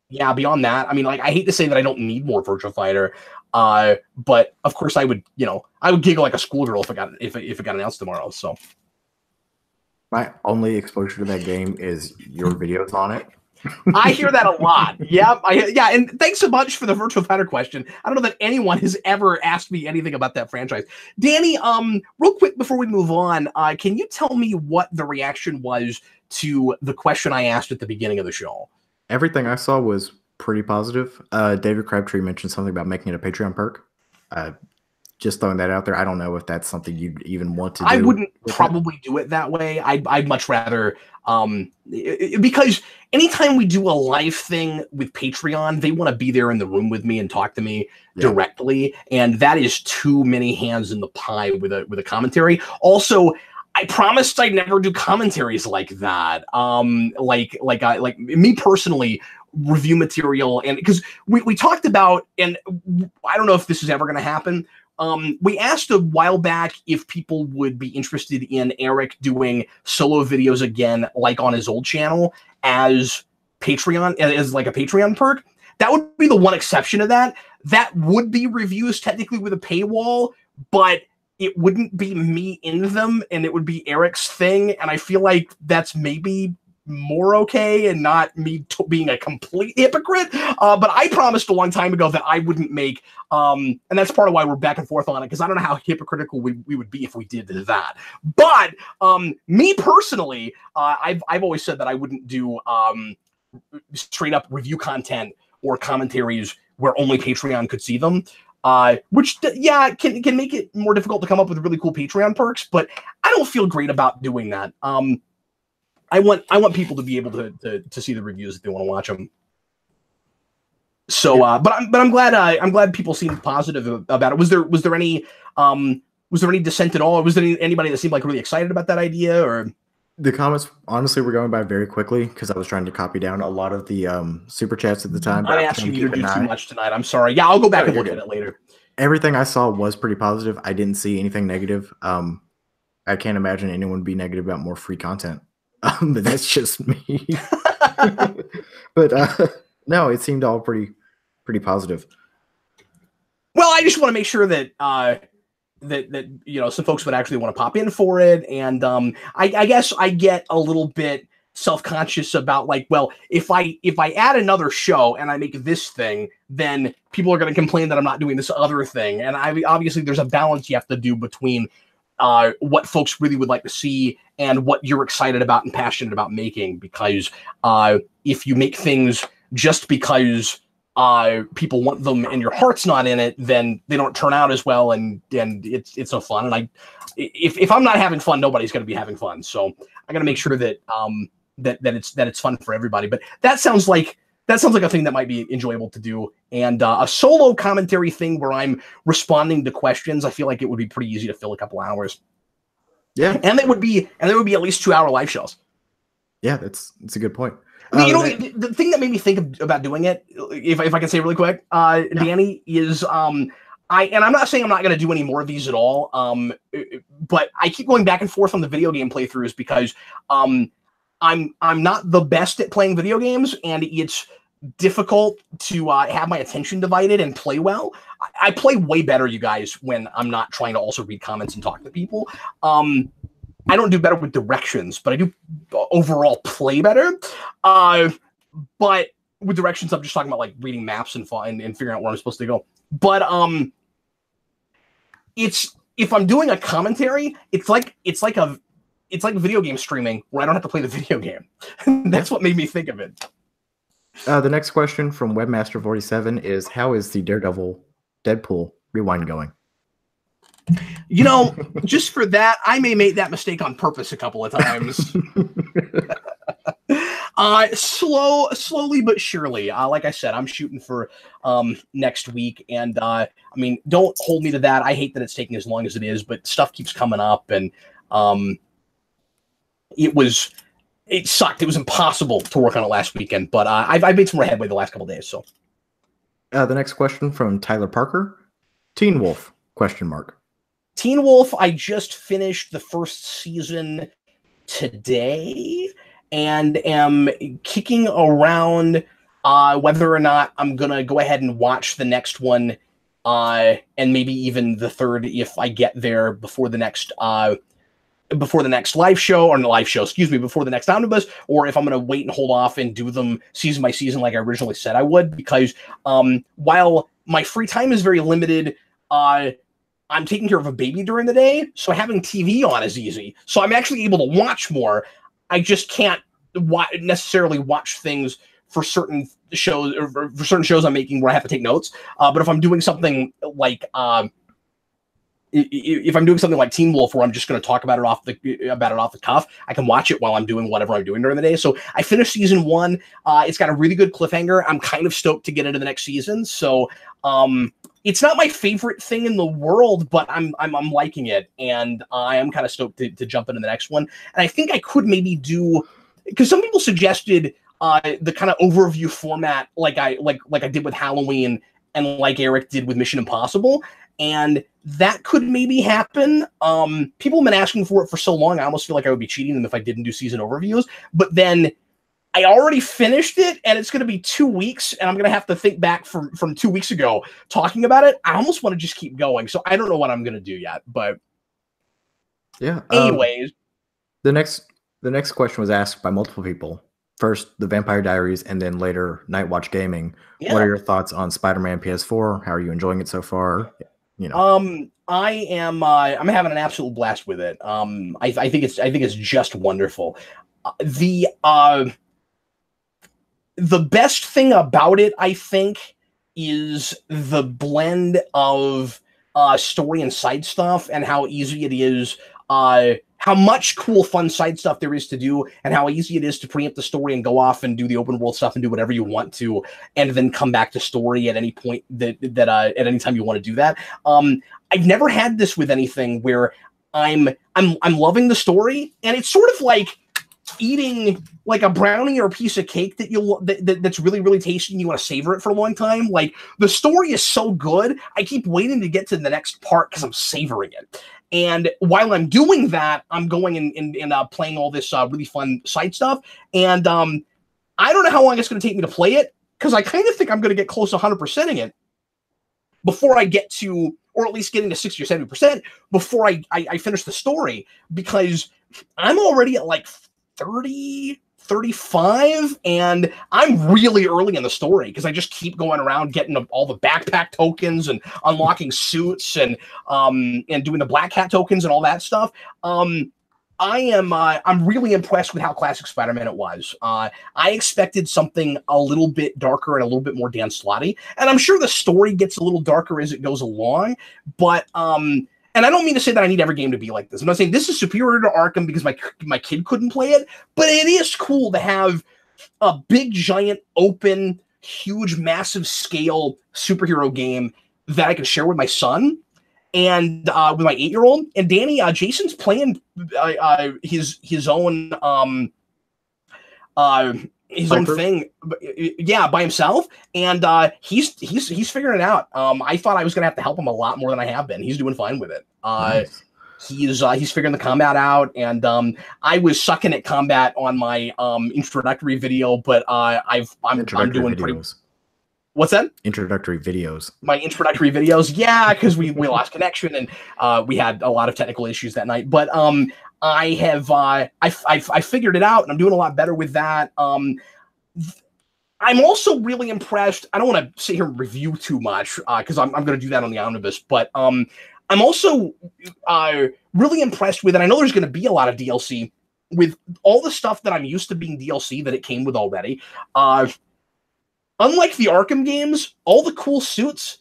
yeah, beyond that, I mean, like I hate to say that I don't need more Virtua Fighter. But of course I would giggle like a schoolgirl if it got announced tomorrow. So my only exposure to that game is your videos on it. I hear that a lot. Yeah, and thanks so much for the Virtua Fighter question. I don't know that anyone has ever asked me anything about that franchise. Danny, real quick before we move on, can you tell me what the reaction was to the question I asked at the beginning of the show? Everything I saw was pretty positive. David Crabtree mentioned something about making it a Patreon perk. Just throwing that out there. I don't know if that's something you'd even want to do. I wouldn't probably do it that way. I'd much rather, because anytime we do a live thing with Patreon, they want to be there in the room with me and talk to me directly. And that is too many hands in the pie with a commentary. Also, I promised I'd never do commentaries like that. Like me personally, review material. And because we talked about, and I don't know if this is ever going to happen. We asked a while back if people would be interested in Eric doing solo videos again, like on his old channel as Patreon, as like a Patreon perk. That would be the one exception to that. That would be reviews technically with a paywall, but it wouldn't be me in them, and it would be Eric's thing. And I feel like that's maybe more okay and not me being a complete hypocrite. But I promised a long time ago that I wouldn't make, and that's part of why we're back and forth on it, because I don't know how hypocritical we would be if we did that. But me personally, I've always said that I wouldn't do straight up review content or commentaries where only Patreon could see them. Which can make it more difficult to come up with really cool Patreon perks, but I don't feel great about doing that. I want people to be able to see the reviews if they want to watch them. So, but I'm glad people seemed positive about it. Was there any dissent at all? Was there anybody that seemed like really excited about that idea? Or the comments honestly were going by very quickly because I was trying to copy down a lot of the super chats at the time. I asked you to do too much tonight. I'm sorry. Yeah, I'll go back and look at it later. Everything I saw was pretty positive. I didn't see anything negative. I can't imagine anyone would be negative about more free content. But that's just me. But no, it seemed all pretty positive. Well, I just want to make sure that that you know, some folks would actually want to pop in for it, and I guess I get a little bit self-conscious about, like, well, if I add another show and I make this thing, then people are going to complain that I'm not doing this other thing, and obviously there's a balance you have to do between what folks really would like to see and what you're excited about and passionate about making, because if you make things just because people want them and your heart's not in it, then they don't turn out as well, and it's no fun. And if I'm not having fun, nobody's going to be having fun. So I got to make sure that that it's fun for everybody. But that sounds like a thing that might be enjoyable to do. And a solo commentary thing where I'm responding to questions, I feel like it would be pretty easy to fill a couple hours. Yeah, and there would be at least 2-hour live shows. Yeah, that's a good point. You know, the thing that made me think about doing it, if I can say really quick, Danny, is I'm not saying I'm not going to do any more of these at all, but I keep going back and forth on the video game playthroughs because I'm not the best at playing video games, and it's difficult to have my attention divided and play well. I play way better, you guys, when I'm not trying to also read comments and talk to people. I don't do better with directions, but I do overall play better. But with directions, I'm just talking about like reading maps and figuring out where I'm supposed to go. But if I'm doing a commentary, it's like video game streaming where I don't have to play the video game. That's what made me think of it. The next question from Webmaster47 is, how is the Daredevil Deadpool rewind going? You know, just for that, I may make that mistake on purpose a couple of times. Slowly but surely. Like I said, I'm shooting for next week, and I mean, don't hold me to that. I hate that it's taking as long as it is, but stuff keeps coming up, and it sucked. It was impossible to work on it last weekend, but I've made some more headway the last couple of days. So, the next question from Tyler Parker, Teen Wolf ? Teen Wolf, I just finished the first season today and am kicking around whether or not I'm going to go ahead and watch the next one and maybe even the third if I get there before the next live show, before the next omnibus, or if I'm going to wait and hold off and do them season by season like I originally said I would, because while my free time is very limited, I'm taking care of a baby during the day, so having TV on is easy. So I'm actually able to watch more. I just can't necessarily watch things for certain shows, or for certain shows I'm making where I have to take notes. But if I'm doing something like Teen Wolf, where I'm just going to talk about it off the cuff, I can watch it while I'm doing whatever I'm doing during the day. So I finished season 1. It's got a really good cliffhanger. I'm kind of stoked to get into the next season. So it's not my favorite thing in the world, but I'm liking it, and I am kind of stoked to jump into the next one. And I think I could maybe do, because some people suggested the kind of overview format like I did with Halloween and like Eric did with Mission Impossible. And that could maybe happen. People have been asking for it for so long, I almost feel like I would be cheating them if I didn't do season overviews. But then I already finished it, and it's going to be 2 weeks, and I'm going to have to think back from 2 weeks ago talking about it. I almost want to just keep going, so I don't know what I'm going to do yet. But yeah. Anyways, the next question was asked by multiple people. First, the Vampire Diaries, and then later, Nightwatch Gaming. Yeah. What are your thoughts on Spider-Man PS4? How are you enjoying it so far? You know, I'm having an absolute blast with it. I think it's just wonderful. The best thing about it, I think, is the blend of story and side stuff, and how easy it is, how much cool, fun side stuff there is to do, and how easy it is to preempt the story and go off and do the open world stuff and do whatever you want to, and then come back to story at any point that at any time you want to do that. I've never had this with anything where I'm loving the story, and it's sort of like eating like a brownie or a piece of cake that's really, really tasty and you want to savor it for a long time. Like, the story is so good, I keep waiting to get to the next part because I'm savoring it. And while I'm doing that, I'm going and playing all this really fun side stuff. And I don't know how long it's going to take me to play it, because I kind of think I'm going to get close to 100%ing it before I get to, or at least getting to 60 or 70% before I finish the story, because I'm already at like 30, 35, and I'm really early in the story because I just keep going around getting all the backpack tokens and unlocking suits and doing the Black Hat tokens and all that stuff. I'm really impressed with how classic Spider-Man it was. I expected something a little bit darker and a little bit more Dan Slotty, and I'm sure the story gets a little darker as it goes along, but and I don't mean to say that I need every game to be like this. I'm not saying this is superior to Arkham because my kid couldn't play it, but it is cool to have a big, giant, open, huge, massive scale superhero game that I can share with my son and with my 8-year-old. And Danny, Jason's playing his own thing, yeah, by himself, and he's figuring it out. I thought I was gonna have to help him a lot more than I have been. He's doing fine with it. Nice. He's figuring the combat out, and I was sucking at combat on my introductory video, but I'm doing pretty. What's that? Introductory videos. My introductory videos, yeah, because we lost connection and we had a lot of technical issues that night, but I have I figured it out, and I'm doing a lot better with that. I'm also really impressed. I don't want to sit here and review too much because I'm going to do that on the omnibus, but I'm also really impressed with, and I know there's going to be a lot of DLC with all the stuff that I'm used to being DLC that it came with already. Unlike the Arkham games, all the cool suits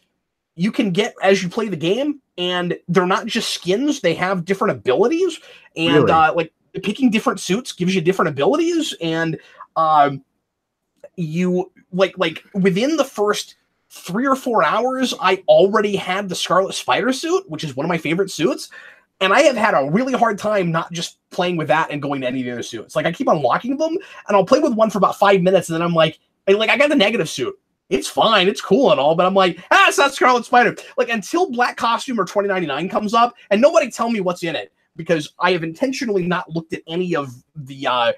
you can get as you play the game, and they're not just skins, they have different abilities, and really? Like picking different suits gives you different abilities, and you like within the first 3 or 4 hours, I already had the Scarlet Spider suit, which is one of my favorite suits, and I have had a really hard time not just playing with that and going to any of the other suits. Like, I keep unlocking them, and I'll play with one for about 5 minutes, and then I'm like I got the negative suit. It's fine, it's cool and all, but I'm like, it's not Scarlet Spider. Like, until Black Costume or 2099 comes up, and nobody tell me what's in it, because I have intentionally not looked at any of the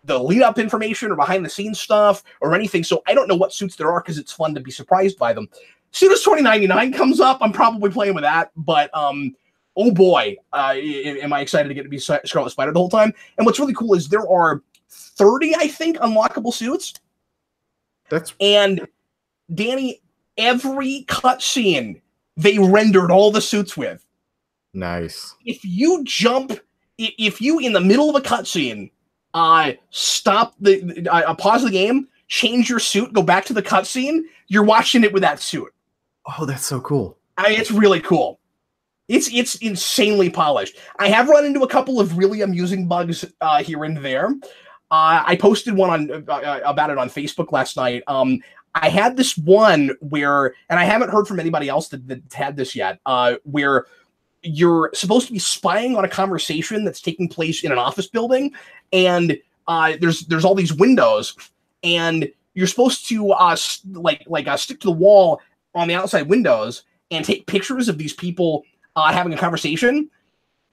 lead-up information or behind-the-scenes stuff or anything, so I don't know what suits there are because it's fun to be surprised by them. As soon as 2099 comes up, I'm probably playing with that, but oh boy, am I excited to get to be Scarlet Spider the whole time. And what's really cool is there are 30, I think, unlockable suits. And Danny, every cutscene they rendered all the suits with. Nice. If you in the middle of a cutscene, stop pause the game, change your suit, go back to the cutscene, you're watching it with that suit. Oh, that's so cool. It's really cool. It's insanely polished. I have run into a couple of really amusing bugs here and there. I posted one about it on Facebook last night. I had this one where, and I haven't heard from anybody else that had this yet, where you're supposed to be spying on a conversation that's taking place in an office building, and there's all these windows, and you're supposed to stick to the wall on the outside windows and take pictures of these people having a conversation.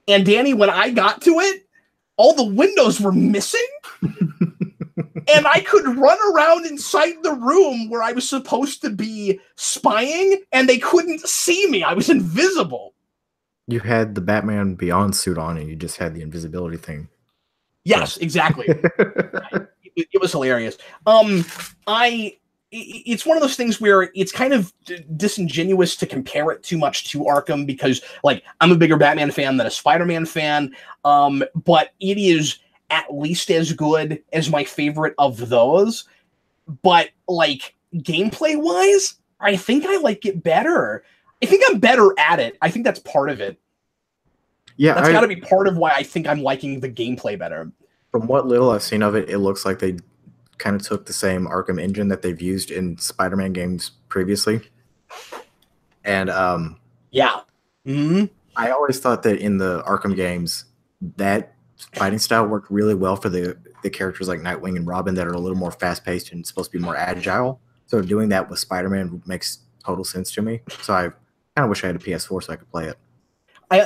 And Danny, when I got to it, all the windows were missing. And I could run around inside the room where I was supposed to be spying, and they couldn't see me. I was invisible. You had the Batman Beyond suit on, and you just had the invisibility thing. Yes, exactly. It was hilarious. It's one of those things where it's kind of disingenuous to compare it too much to Arkham because, like, I'm a bigger Batman fan than a Spider-Man fan, but it is at least as good as my favorite of those. But, like, gameplay-wise, I think I like it better. I think I'm better at it. I think that's part of it. Yeah, that's got to be part of why I think I'm liking the gameplay better. From what little I've seen of it, it looks like they kind of took the same Arkham engine that they've used in Spider-Man games previously. And yeah. Mm-hmm. I always thought that in the Arkham games, that fighting style worked really well for the characters like Nightwing and Robin that are a little more fast-paced and supposed to be more agile. So doing that with Spider-Man makes total sense to me. So I kind of wish I had a PS4 so I could play it.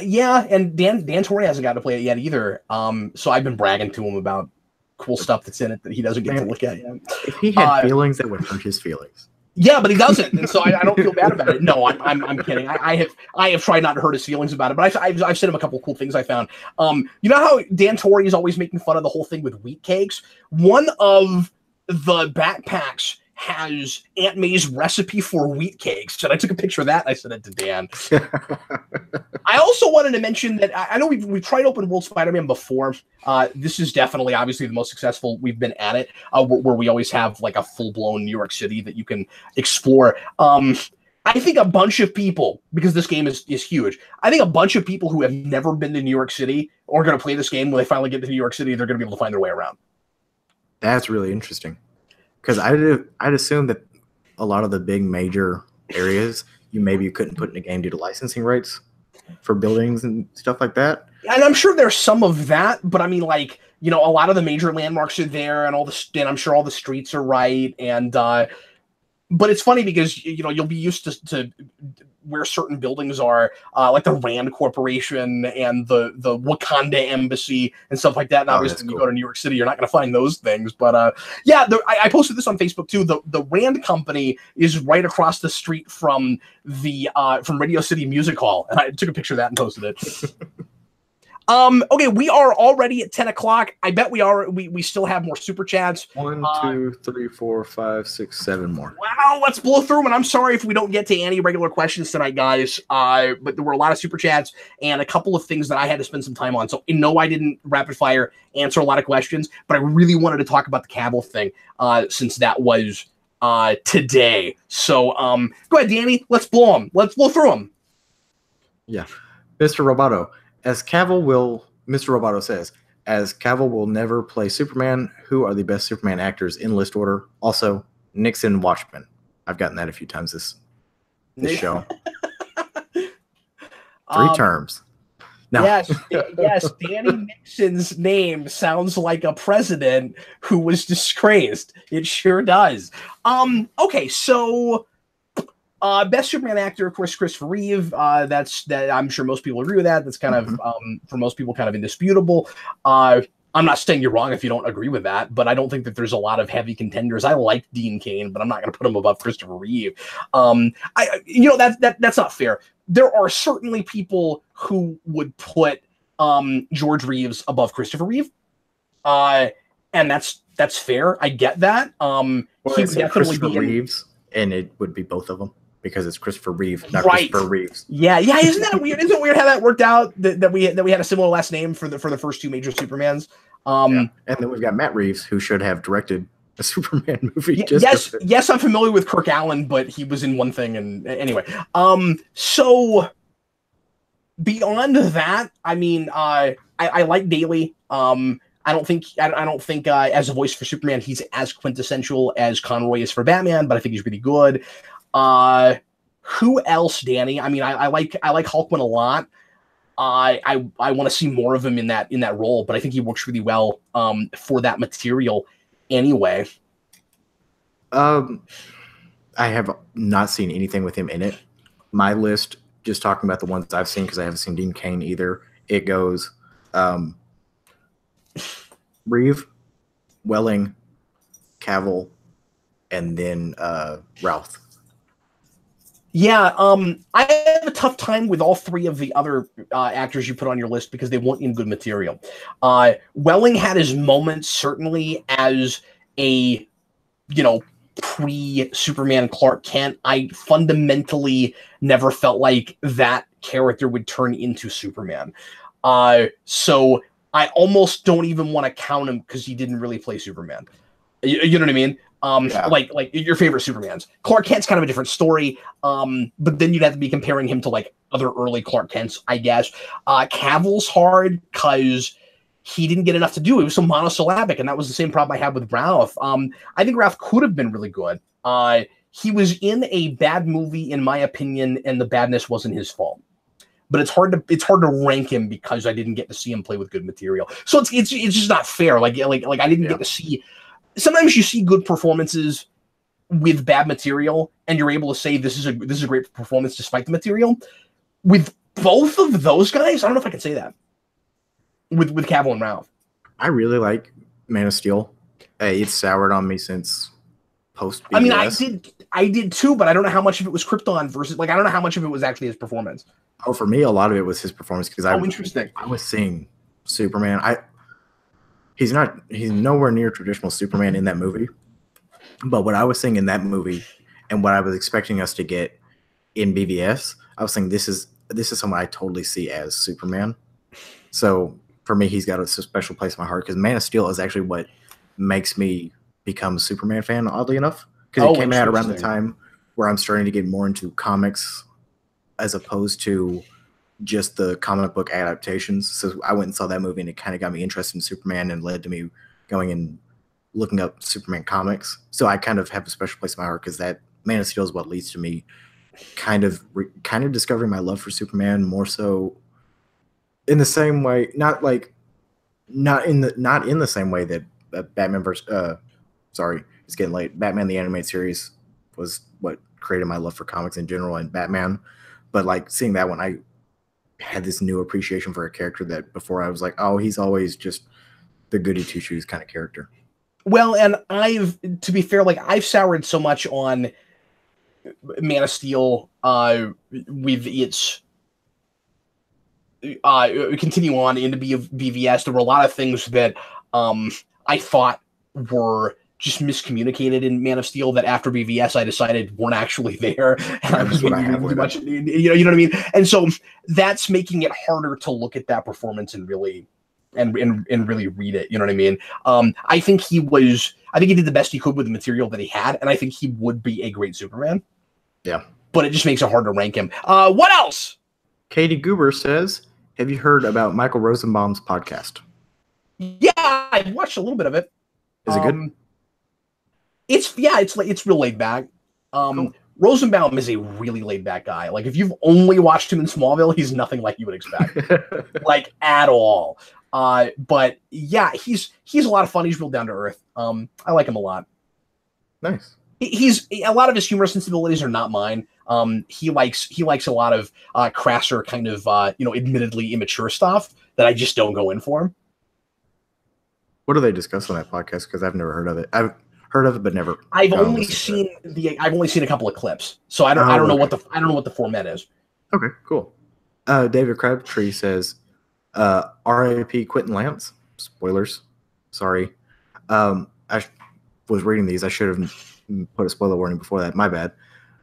Yeah, and Dan Torrey hasn't got to play it yet either. So I've been bragging to him about cool stuff that's in it that he doesn't get to look at yet. If he had feelings, that would hurt his feelings. Yeah, but he doesn't, and so I don't feel bad about it. No, I'm kidding. I have tried not to hurt his feelings about it, but I've sent him a couple of cool things I found. You know how Dan Torrey is always making fun of the whole thing with wheat cakes? One of the backpacks has Aunt May's recipe for wheat cakes, and I took a picture of that and I sent it to Dan. I also wanted to mention that I know we've tried open world Spider-Man before. This is definitely, obviously, the most successful we've been at it, where we always have like a full-blown New York City that you can explore. I think a bunch of people, because this game is huge, I think a bunch of people who have never been to New York City are going to play this game. When they finally get to New York City, they're going to be able to find their way around. That's really interesting. Because I'd assume that a lot of the big major areas you maybe couldn't put in a game due to licensing rights for buildings and stuff like that. And I'm sure there's some of that, but I mean, like, you know, a lot of the major landmarks are there, and and I'm sure all the streets are right, and but it's funny because, you know, you'll be used to where certain buildings are, like the Rand Corporation and the Wakanda Embassy and stuff like that. And obviously, when you go to New York City, you're not going to find those things. But yeah, I posted this on Facebook too. The Rand Company is right across the street from from Radio City Music Hall, and I took a picture of that and posted it. Okay, we are already at 10 o'clock. I bet we still have more super chats. 1, 2, 3, 4, 5, 6, 7 more. Wow, let's blow through them. And I'm sorry if we don't get to any regular questions tonight, guys. But there were a lot of super chats and a couple of things that I had to spend some time on. So no, I didn't rapid fire answer a lot of questions, but I really wanted to talk about the Cavill thing since that was today. So go ahead, Danny. Let's blow them. Let's blow through them. Yeah, Mr. Roboto. Mr. Roboto says, as Cavill will never play Superman, who are the best Superman actors in list order? Also, Nixon Watchmen. I've gotten that a few times this show. 3 terms. No. Yes, Danny Nixon's name sounds like a president who was disgraced. It sure does. Okay, so best Superman actor, of course, Christopher Reeve. That I'm sure most people agree with that. That's kind of for most people kind of indisputable. I'm not saying you're wrong if you don't agree with that, but I don't think that there's a lot of heavy contenders. I like Dean Cain, but I'm not going to put him above Christopher Reeve. That's not fair. There are certainly people who would put George Reeves above Christopher Reeve, and that's fair. I get that. He would definitely be Reeves, and it would be both of them. Because it's Christopher Reeve, not right. Christopher Reeves. Yeah. Isn't that weird? Isn't it weird how that worked out? That we had a similar last name for the first 2 major Supermans. And then we've got Matt Reeves, who should have directed a Superman movie. Yes, I'm familiar with Kirk Allen, but he was in one thing. And anyway, so beyond that, I mean, I like Daly. I don't think as a voice for Superman, he's as quintessential as Conroy is for Batman, but I think he's really good. Who else, Danny? I mean, I like Hulkman a lot. I want to see more of him in that role, but I think he works really well for that material anyway. I have not seen anything with him in it. My list, just talking about the ones I've seen, because I haven't seen Dean Cain either. It goes Reeve, Welling, Cavill, and then Routh. Yeah, I have a tough time with all three of the other actors you put on your list because they weren't in good material. Welling had his moments, certainly, as a, pre-Superman Clark Kent. I fundamentally never felt like that character would turn into Superman. So I almost don't even want to count him because he didn't really play Superman. You know what I mean? Like your favorite Supermans. Clark Kent's kind of a different story, but then you'd have to be comparing him to like other early Clark Kents, I guess. Cavill's hard because he didn't get enough to do. It was so monosyllabic, and that was the same problem I had with Ralph. I think Ralph could have been really good. He was in a bad movie, in my opinion, and the badness wasn't his fault. But it's hard to rank him because I didn't get to see him play with good material. So it's just not fair. Like I didn't get to see. Sometimes you see good performances with bad material, and you're able to say this is a great performance despite the material. With both of those guys, I don't know if I can say that. With Cavill and Ralph, I really like Man of Steel. It's soured on me since post BVS. I mean, I did too, but I don't know how much of it was Krypton versus I don't know how much of it was actually his performance. Oh, for me, a lot of it was his performance because interesting. I was seeing Superman. He's nowhere near traditional Superman in that movie. But what I was seeing in that movie and what I was expecting us to get in BVS, I was saying this is someone I totally see as Superman. So for me, he's got a special place in my heart because Man of Steel is actually what makes me become a Superman fan, oddly enough. Because it came out around the time where I'm starting to get more into comics as opposed to just the comic book adaptations. So I went and saw that movie, and it kind of got me interested in Superman and led to me going and looking up Superman comics. So I kind of have a special place in my heart because that Man of Steel is what leads to me kind of discovering my love for Superman more so in the same way, not in the same way that Batman versus it's getting late. Batman the Animated Series was what created my love for comics in general and Batman. But like seeing that one, I had this new appreciation for a character that before I was like, oh, he's always just the goody two shoes kind of character. Well, and to be fair, like I've soured so much on Man of Steel with its continue on into BVS. There were a lot of things that I thought were just miscommunicated in Man of Steel that after BVS I decided weren't actually there, and I was getting too much. You know what I mean? And so that's making it harder to look at that performance and really really read it. You know what I mean? I think he did the best he could with the material that he had, and I think he would be a great Superman. Yeah, but it just makes it hard to rank him. What else? Katie Goober says, "Have you heard about Michael Rosenbaum's podcast?" Yeah, I watched a little bit of it. Is it good? It's real laid back. Cool. Rosenbaum is a really laid back guy. Like if you've only watched him in Smallville, he's nothing like you would expect, like at all. But yeah, he's a lot of fun. He's real down to earth. I like him a lot. Nice. He's a lot of his humor sensibilities are not mine. He likes a lot of crasser kind of admittedly immature stuff that I just don't go in for. What do they discuss on that podcast? Because I've never heard of it. I've heard of it, but never. I've only seen a couple of clips, so I don't know what the format is. Okay, cool. David Crabtree says, "R.I.P. Quentin Lance." Spoilers. Sorry. I was reading these. I should have put a spoiler warning before that. My bad.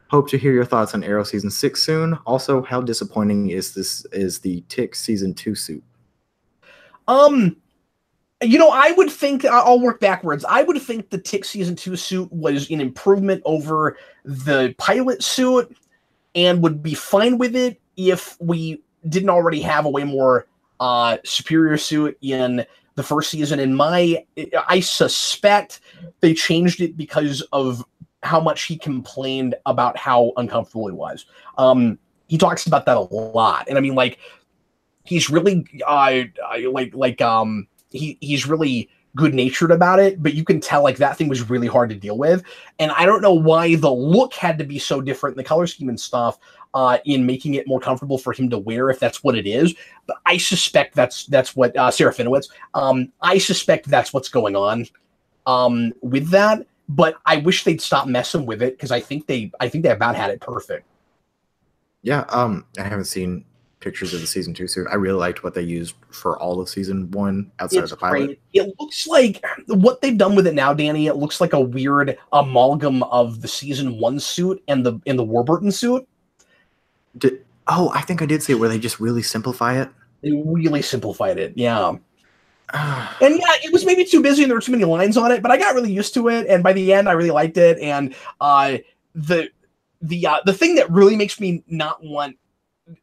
Hope to hear your thoughts on Arrow season 6 soon. Also, how disappointing is the Tick season 2 suit? I would think I'll work backwards. I would think the Tick season 2 suit was an improvement over the pilot suit and would be fine with it if we didn't already have a way more superior suit in the first season. And I suspect they changed it because of how much he complained about how uncomfortable it was. He talks about that a lot. And I mean, like, he's really, he's really good-natured about it, but you can tell like that thing was really hard to deal with. And I don't know why the look had to be so different, the color scheme and stuff, in making it more comfortable for him to wear, if that's what it is. But I suspect that's what Sarah Finowitz. I suspect that's what's going on with that. But I wish they'd stop messing with it, because I think they about had it perfect. Yeah, I haven't seen pictures of the season 2 suit. I really liked what they used for all of season 1 outside of the pilot. Great. It looks like what they've done with it now, Danny. It looks like a weird amalgam of the season 1 suit and the Warburton suit. I think I did see it where they just really simplify it. They really simplified it, yeah. And yeah, it was maybe too busy and there were too many lines on it, but I got really used to it, and by the end, I really liked it. And the thing that really makes me not want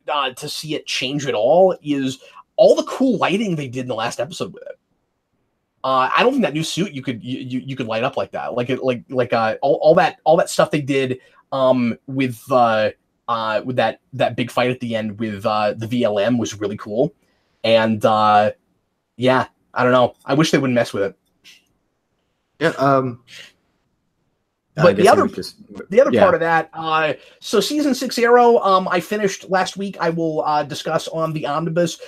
to see it change at all is all the cool lighting they did in the last episode with it. I don't think that new suit you could light up like that, all that stuff they did with that big fight at the end with the VLM was really cool. And yeah, I don't know. I wish they wouldn't mess with it. Yeah. But the other part of that, so season 6 Arrow, I finished last week. I will discuss on the omnibus.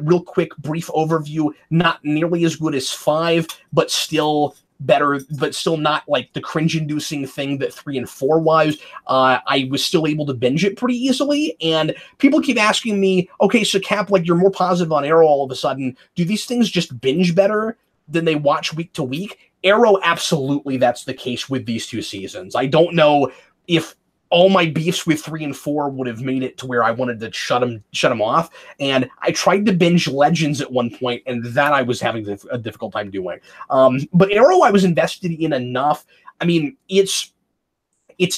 Real quick, brief overview. Not nearly as good as 5, but still better, but still not like the cringe-inducing thing that 3 and 4 was. I was still able to binge it pretty easily, and people keep asking me, okay, so Cap, like, you're more positive on Arrow all of a sudden. Do these things just binge better than they watch week to week? Arrow, absolutely, that's the case with these 2 seasons. I don't know if all my beefs with 3 and 4 would have made it to where I wanted to shut them off. And I tried to binge Legends at one point, and that I was having a difficult time doing. But Arrow, I was invested in enough. I mean, it's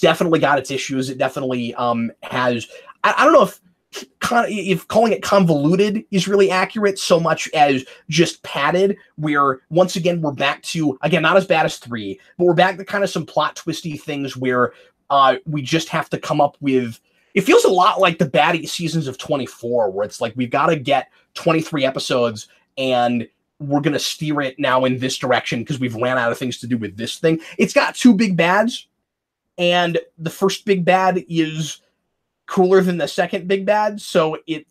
definitely got its issues. It definitely has. I don't know if calling it convoluted is really accurate so much as just padded, where once again we're back to, again, not as bad as 3, but we're back to kind of some plot twisty things where we just have to come up with, it feels a lot like the baddie seasons of 24, where it's like we've got to get 23 episodes and we're going to steer it now in this direction because we've ran out of things to do with this thing. It's got 2 big bads, and the first big bad is cooler than the second big bad, so it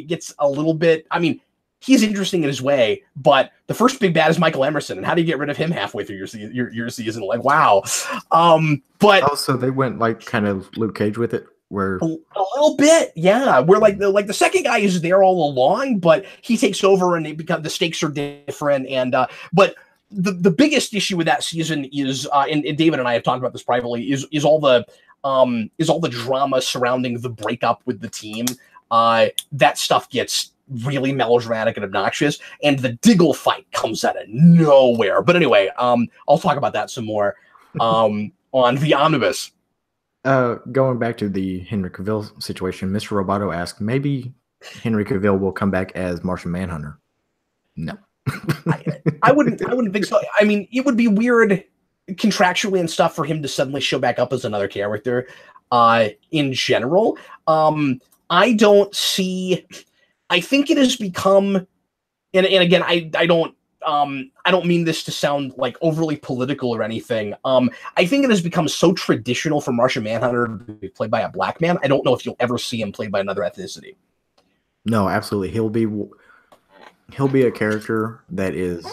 gets a little bit, I mean, he's interesting in his way, but the first big bad is Michael Emerson, and how do you get rid of him halfway through your season? Like, wow. But also they went like kind of Luke Cage with it, where a little bit, yeah, where like the second guy is there all along, but he takes over and the stakes are different. And but the biggest issue with that season is and David and I have talked about this privately, is all the drama surrounding the breakup with the team. That stuff gets really melodramatic and obnoxious, and the Diggle fight comes out of nowhere. But anyway, I'll talk about that some more on the omnibus. Going back to the Henry Cavill situation, Mr. Roboto asked, maybe Henry Cavill will come back as Martian Manhunter. No. I wouldn't think so. I mean, it would be weird contractually and stuff for him to suddenly show back up as another character in general. I don't see, I think it has become, and again, I don't mean this to sound like overly political or anything. I think it has become so traditional for Martian Manhunter to be played by a black man. I don't know if you'll ever see him played by another ethnicity. No, absolutely. He'll be a character that is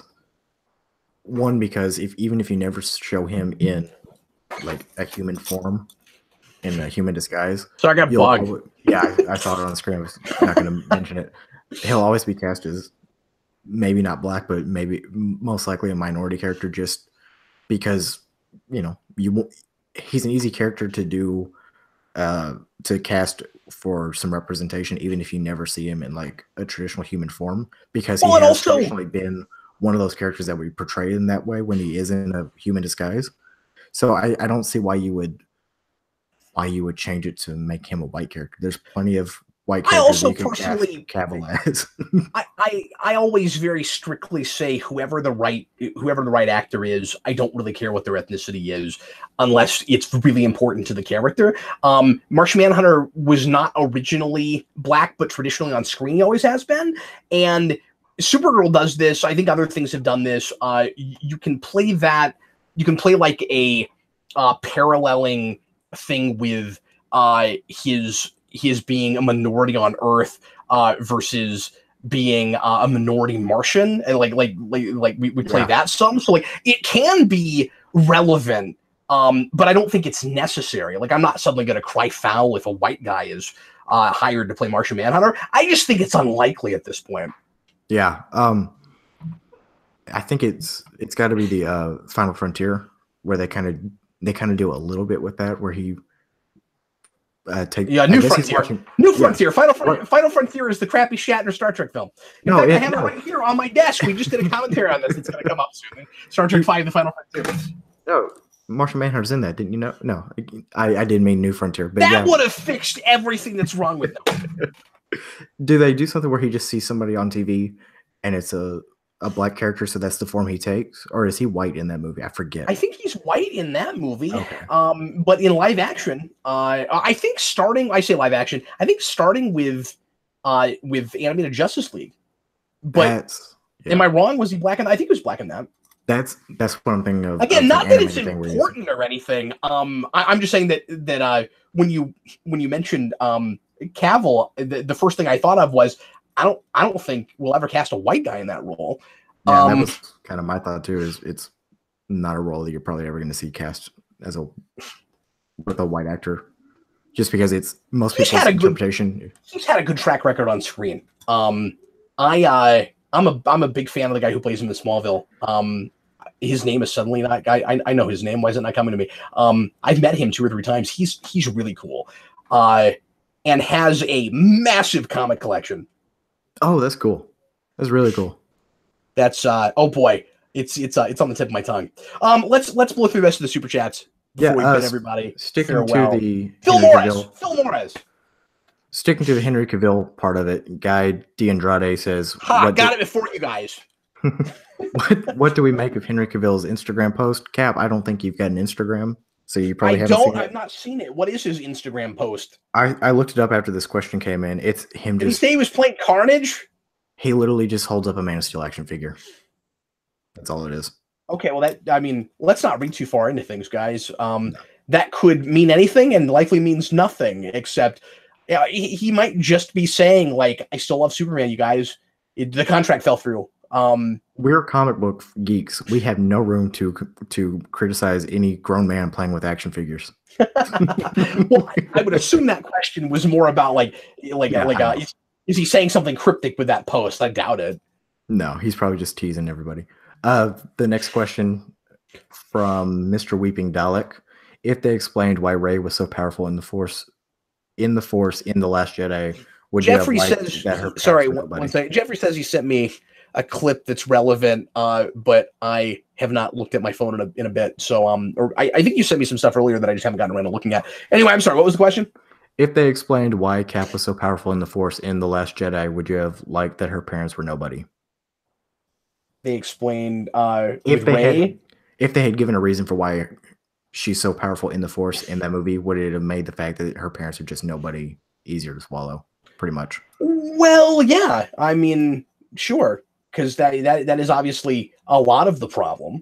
one, because even if you never show him in like a human form, in a human disguise. So I got bugged. Yeah, I saw it on the screen. I was not going to mention it. He'll always be cast as maybe not black, but maybe most likely a minority character, just because, you know, he's an easy character to do, to cast for some representation, even if you never see him in like a traditional human form, because he has traditionally been one of those characters that we portray in that way when he is in a human disguise. So I don't see why you would change it to make him a white character. There's plenty of white characters you can cast Cavill as. I always very strictly say whoever the right actor is, I don't really care what their ethnicity is, unless it's really important to the character. Martian Manhunter was not originally black, but traditionally on screen he always has been, and Supergirl does this. I think other things have done this. You can play that. You can play like a paralleling thing with his being a minority on Earth versus being a minority Martian, and like we play that some. So like it can be relevant, but I don't think it's necessary. Like I'm not suddenly going to cry foul if a white guy is hired to play Martian Manhunter. I just think it's unlikely at this point. Yeah, I think it's got to be the Final Frontier, where they kind of do a little bit with that, where he New Frontier. Final Frontier is the crappy Shatner Star Trek film. In fact, I have it right here on my desk. We just did a commentary on this. It's going to come up soon. Star Trek 5: The Final Frontier. No, Martian Manhunter's in that. Didn't you know? No, I didn't mean New Frontier, but that would have fixed everything that's wrong with them. Do they do something where he just sees somebody on TV and it's a black character, so that's the form he takes? Or is he white in that movie? I forget. I think he's white in that movie. Okay. But in live action, I think starting with Animated Justice League. But am I wrong? Was he black in that? I think he was black in that. That's what I'm thinking of. Again, not that it's important or anything. I'm just saying that when you mentioned Cavill, the first thing I thought of was I don't think we'll ever cast a white guy in that role. Yeah, that was kind of my thought too. Is it's not a role that you're probably ever going to see cast with a white actor, just because it's most people's interpretation. He's had a good track record on screen. I'm a big fan of the guy who plays him in Smallville. His name is suddenly not. I know his name. Why is it not coming to me? I've met him 2 or 3 times. He's really cool. And has a massive comic collection. Oh, that's cool. That's really cool. That's oh boy, it's on the tip of my tongue. Let's blow through the rest of the super chats before we bid everybody sticking farewell. To the Phil Morris. Sticking to the Henry Cavill part of it, Guy D'Andrade says, got it before you guys. What do we make of Henry Cavill's Instagram post? Cap, I don't think you've got an Instagram. So you probably haven't seen it. I've not seen it. What is his Instagram post? I looked it up after this question came in. It's him. Did he say he was playing Carnage? He literally just holds up a Man of Steel action figure. That's all it is. Okay, well, let's not read too far into things, guys. That could mean anything and likely means nothing, except he might just be saying, like, I still love Superman, you guys. The contract fell through. We're comic book geeks. We have no room to criticize any grown man playing with action figures. Well, I would assume that question was more about is he saying something cryptic with that post? I doubt it. No, he's probably just teasing everybody. The next question from Mr. Weeping Dalek: if they explained why Rey was so powerful in the Force in The Last Jedi, would Jeffrey you have says? Sorry, one second. Jeffrey says he sent me a clip that's relevant, but I have not looked at my phone in a bit. So, or I think you sent me some stuff earlier that I just haven't gotten around to looking at. Anyway, I'm sorry. What was the question? If they explained why Cap was so powerful in the Force in The Last Jedi, would you have liked that her parents were nobody? They explained if they had given a reason for why she's so powerful in the Force in that movie, would it have made the fact that her parents are just nobody easier to swallow? Pretty much. Well, yeah. I mean, sure. Because that is obviously a lot of the problem.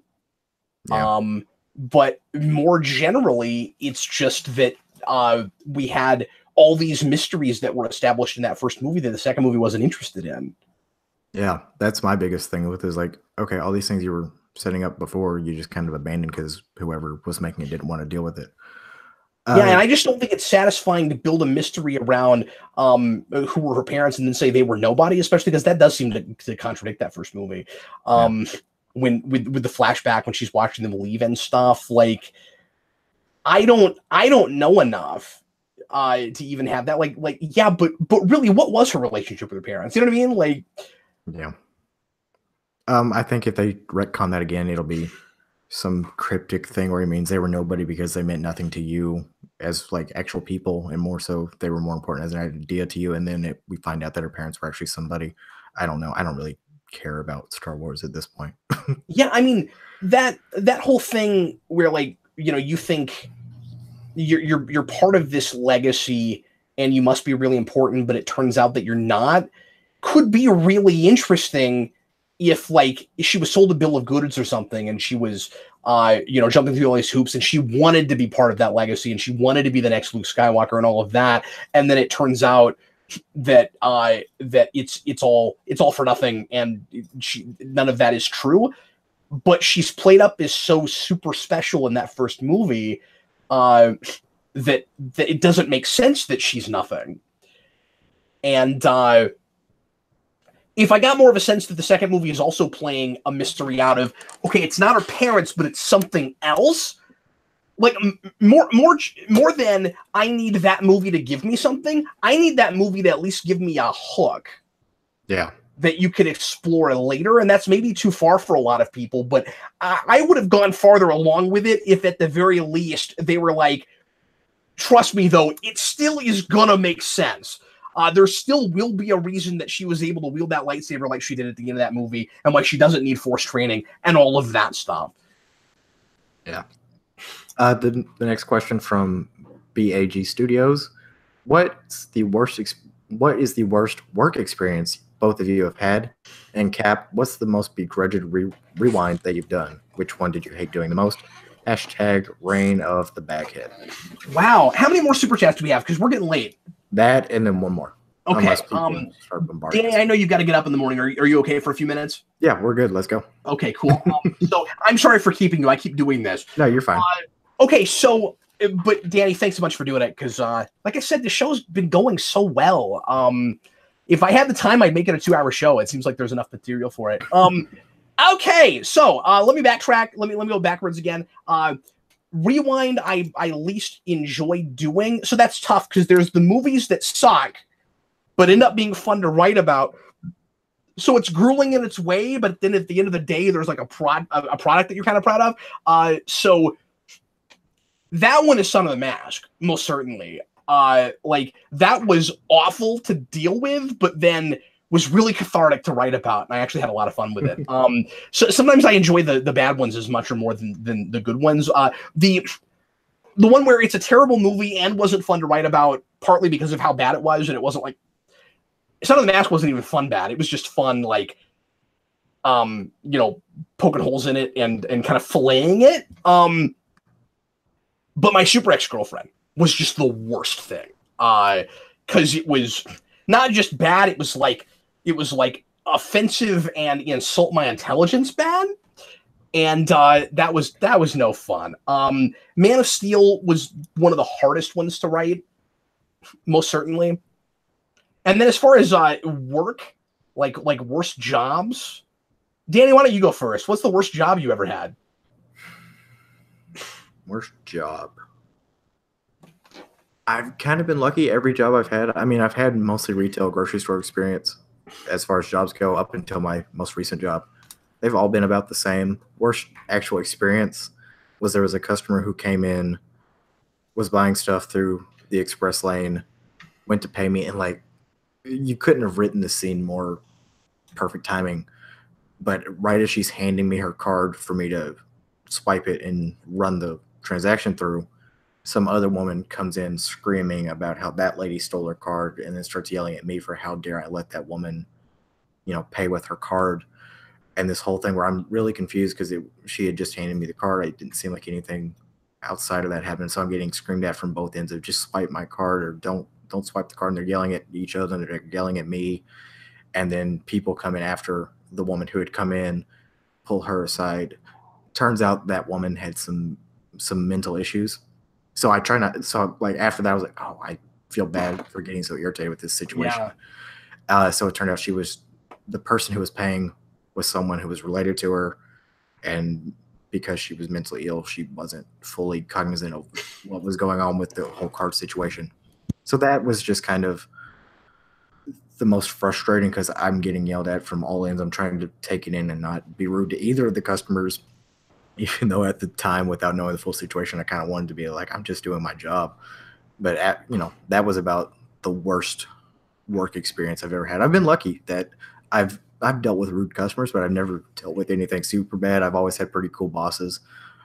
Yeah. But more generally, it's just that we had all these mysteries that were established in that first movie that the second movie wasn't interested in. Yeah, that's my biggest thing with it, is like, okay, all these things you were setting up before, you just kind of abandoned because whoever was making it didn't want to deal with it. Yeah, and I just don't think it's satisfying to build a mystery around who were her parents and then say they were nobody, especially because that does seem to contradict that first movie. When with the flashback when she's watching them leave and stuff, like I don't know enough to even have that. Like yeah, but really, what was her relationship with her parents? You know what I mean? Like, yeah. I think if they retcon that again, it'll be some cryptic thing where he means they were nobody because they meant nothing to you as like actual people, and more so they were more important as an idea to you. And then we find out that her parents were actually somebody. I don't know. I don't really care about Star Wars at this point. Yeah, I mean that whole thing where, like, you know, you think you're part of this legacy and you must be really important, but it turns out that you're not. could be really interesting if like she was sold a bill of goods or something, and she was jumping through all these hoops, and she wanted to be part of that legacy, and she wanted to be the next Luke Skywalker and all of that, and then it turns out that that it's all for nothing, and none of that is true. But she's played up as so super special in that first movie that it doesn't make sense that she's nothing. And if I got more of a sense that the second movie is also playing a mystery out of, okay, it's not her parents, but it's something else. Like more than I need that movie to give me something, I need that movie to at least give me a hook. Yeah. That you could explore later, and that's maybe too far for a lot of people, but I would have gone farther along with it if at the very least they were like, trust me though, it still is gonna make sense. There still will be a reason that she was able to wield that lightsaber like she did at the end of that movie, and why she doesn't need force training and all of that stuff. Yeah. The next question from BAG Studios: What is the worst work experience both of you have had? And Cap, what's the most begrudged rewind that you've done? Which one did you hate doing the most? Hashtag reign of the baghead. Wow. How many more super chats do we have? Because we're getting late. That and then one more. Okay. Danny, I know you've got to get up in the morning. Are you okay for a few minutes? Yeah, we're good. Let's go. Okay, cool. So I'm sorry for keeping you. I keep doing this. No, you're fine. Okay, so, but Danny, thanks so much for doing it, because, like I said, the show's been going so well. If I had the time, I'd make it a 2-hour show. It seems like there's enough material for it. Okay, so let me backtrack. Let me go backwards again. Rewind, I least enjoy doing. So that's tough, because there's the movies that suck, but end up being fun to write about. So it's grueling in its way, but then at the end of the day, there's like a product that you're kind of proud of. So that one is Son of the Mask, most certainly. Like that was awful to deal with, but then was really cathartic to write about, and I actually had a lot of fun with it. So sometimes I enjoy the bad ones as much or more than the good ones. The one where it's a terrible movie and wasn't fun to write about, partly because of how bad it was, and it wasn't like Son of the Mask wasn't even fun bad. It was just fun, like poking holes in it and kind of filleting it. But my Super Ex-Girlfriend was just the worst thing. Because it was not just bad, it was like offensive and insult my intelligence bad. And that was no fun. Man of Steel was one of the hardest ones to write, most certainly. And then as far as work, like worst jobs, Danny, why don't you go first? What's the worst job you ever had? Worst job. I've kind of been lucky every job I've had. I mean, I've had mostly retail grocery store experience as far as jobs go up until my most recent job. They've all been about the same. Worst actual experience was there was a customer who came in, was buying stuff through the express lane, went to pay me, and like, you couldn't have written the scene more perfect timing. But right as she's handing me her card for me to swipe it and run the transaction through, some other woman comes in screaming about how that lady stole her card, and then starts yelling at me for how dare I let that woman, pay with her card. And this whole thing where I'm really confused because she had just handed me the card. It didn't seem like anything outside of that happened. So I'm getting screamed at from both ends of just swipe my card or don't swipe the card. And they're yelling at each other and they're yelling at me. And then people come in after the woman who had come in, pull her aside. Turns out that woman had some mental issues. So I try not. So like after that, I was like, oh, I feel bad for getting so irritated with this situation. Yeah. So it turned out the person who was paying was someone who was related to her, and because she was mentally ill, she wasn't fully cognizant of what was going on with the whole card situation. So that was just kind of the most frustrating because I'm getting yelled at from all ends. I'm trying to take it in and not be rude to either of the customers, even though at the time, without knowing the full situation, I kind of wanted to be like, I'm just doing my job. But that was about the worst work experience I've ever had. I've been lucky that I've dealt with rude customers, but I've never dealt with anything super bad. I've always had pretty cool bosses.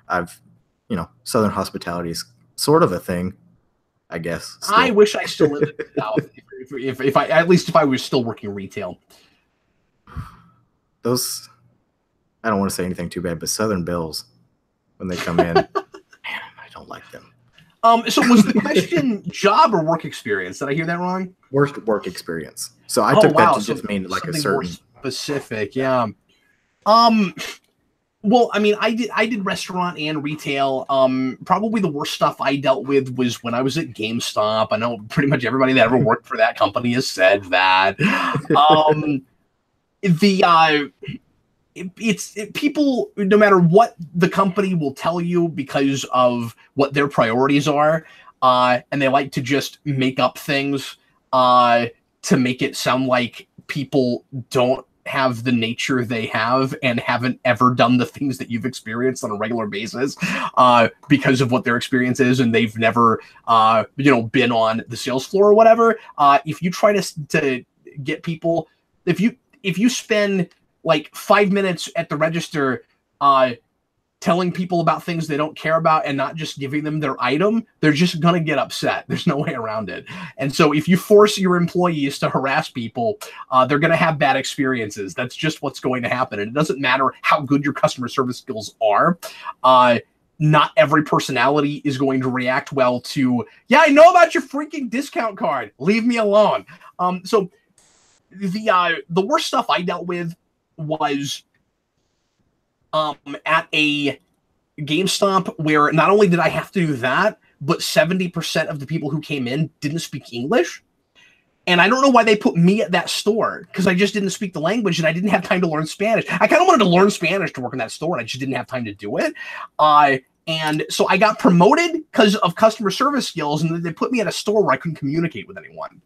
Southern hospitality is sort of a thing. I guess. Still. I wish I still lived in the South. If I, at least if I was still working retail. Those, I don't want to say anything too bad, but Southern Bills, when they come in, man, I don't like them. So was the question job or work experience? Did I hear that wrong? Worst work experience. So I took that to just mean like a certain specific, yeah. Well, I mean, I did restaurant and retail. Probably the worst stuff I dealt with was when I was at GameStop. I know pretty much everybody that ever worked for that company has said that. People, no matter what the company will tell you because of what their priorities are, and they like to just make up things to make it sound like people don't have the nature they have and haven't ever done the things that you've experienced on a regular basis because of what their experience is, and they've never been on the sales floor or whatever. If you try to get people, if you spend like 5 minutes at the register telling people about things they don't care about and not just giving them their item, they're just going to get upset. There's no way around it. And so if you force your employees to harass people, they're going to have bad experiences. That's just what's going to happen. And it doesn't matter how good your customer service skills are. Not every personality is going to react well to, yeah, I know about your freaking discount card. Leave me alone. So the worst stuff I dealt with was at a GameStop where not only did I have to do that, but 70% of the people who came in didn't speak English. And I don't know why they put me at that store, because I just didn't speak the language and I didn't have time to learn Spanish. I kind of wanted to learn Spanish to work in that store and I just didn't have time to do it. And so I got promoted because of customer service skills, and they put me at a store where I couldn't communicate with anyone.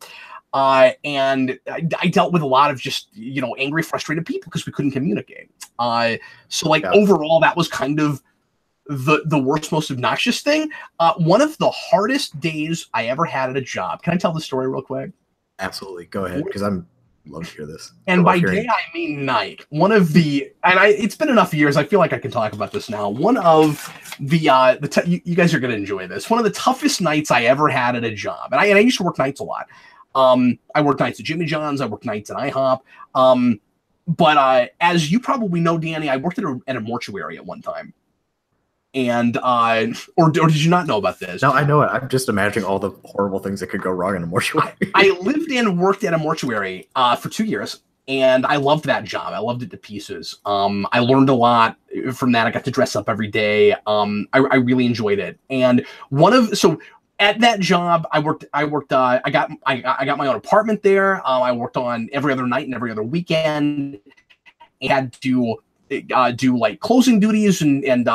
And I dealt with a lot of just, angry, frustrated people because we couldn't communicate. Overall, that was kind of the worst, most obnoxious thing. One of the hardest days I ever had at a job. Can I tell the story real quick? Absolutely. Go ahead, because I'm love to hear this. And by day, I mean night. It's been enough years, I feel like I can talk about this now. One of you guys are going to enjoy this. One of the toughest nights I ever had at a job. And I used to work nights a lot. I worked nights at Jimmy John's. I worked nights at IHOP. But as you probably know, Danny, I worked at a mortuary at one time. And or did you not know about this? No, I know it. I'm just imagining all the horrible things that could go wrong in a mortuary. I lived and worked at a mortuary for 2 years, and I loved that job. I loved it to pieces. I learned a lot from that. I got to dress up every day. I really enjoyed it. And at that job, I got my own apartment there. I worked on every other night and every other weekend. I had to do like closing duties and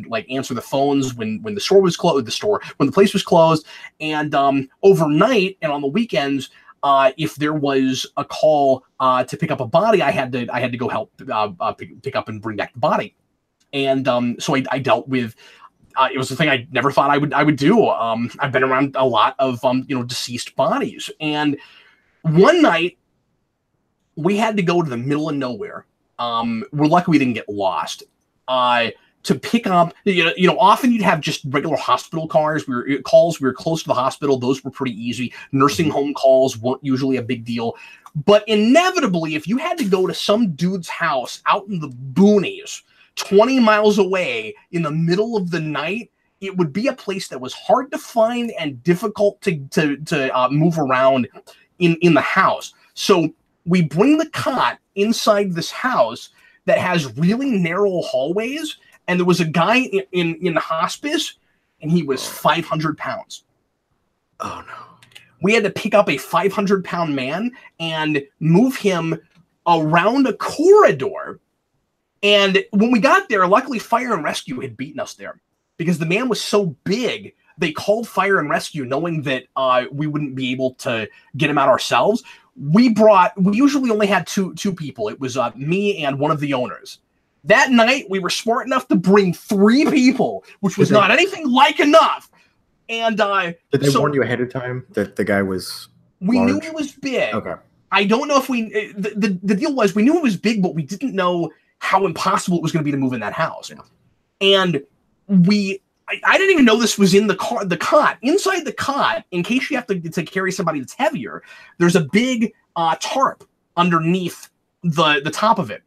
like answer the phones when the store was closed, when the place was closed, and overnight and on the weekends, if there was a call to pick up a body, I had to go help pick up and bring back the body. And so I dealt with. It was the thing I never thought I would do. I've been around a lot of deceased bodies, and one night we had to go to the middle of nowhere. We're lucky we didn't get lost. To pick up, often you'd have just regular hospital cars. We were close to the hospital. Those were pretty easy. Nursing home calls weren't usually a big deal. But inevitably, if you had to go to some dude's house out in the boonies, 20 miles away in the middle of the night, it would be a place that was hard to find and difficult to move around in the house. So we bring the cot inside this house that has really narrow hallways, and there was a guy in hospice, and he was 500 pounds. Oh no. We had to pick up a 500-pound man and move him around a corridor. And when we got there, luckily fire and rescue had beaten us there because the man was so big. They called fire and rescue knowing that we wouldn't be able to get him out ourselves. We usually only had two people. It was me and one of the owners. That night, we were smart enough to bring 3 people, which was not anything like enough. And did they warn you ahead of time that the guy was We large? knew he was big. Okay. I don't know if the deal was we knew it was big, but we didn't know how impossible it was going to be to move in that house. Yeah. And I didn't even know this was in the cot. Inside the cot, in case you have to carry somebody that's heavier, there's a big tarp underneath the top of it.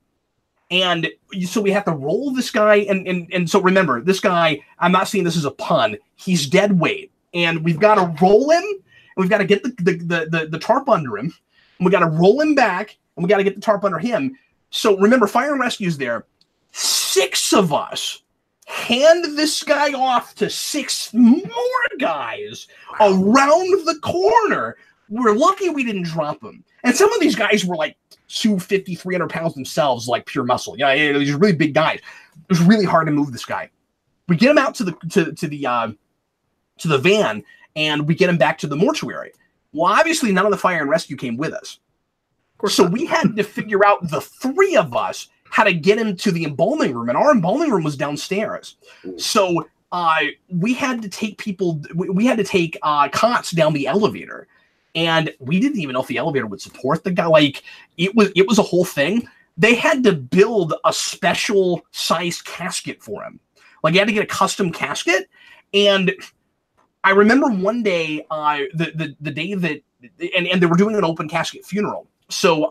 And so we have to roll this guy. And so remember, this guy, I'm not saying this is a pun. He's dead weight. And we've got to roll him. And we've got to get the tarp under him. And we got to roll him back. And we got to get the tarp under him. So remember, fire and rescue's there. 6 of us hand this guy off to 6 more guys around the corner. We're lucky we didn't drop him. And some of these guys were like 250, 300 pounds themselves, like pure muscle. You know, these are really big guys. It was really hard to move this guy. We get him out to the van, and we get him back to the mortuary. Well, obviously, none of the fire and rescue came with us. So we had to figure out, the 3 of us, how to get him to the embalming room, and our embalming room was downstairs. So we had to take people. We had to take cots down the elevator, and we didn't even know if the elevator would support the guy. Like it was a whole thing. They had to build a special sized casket for him. Like you had to get a custom casket. And I remember one day, the day that, and they were doing an open casket funeral. So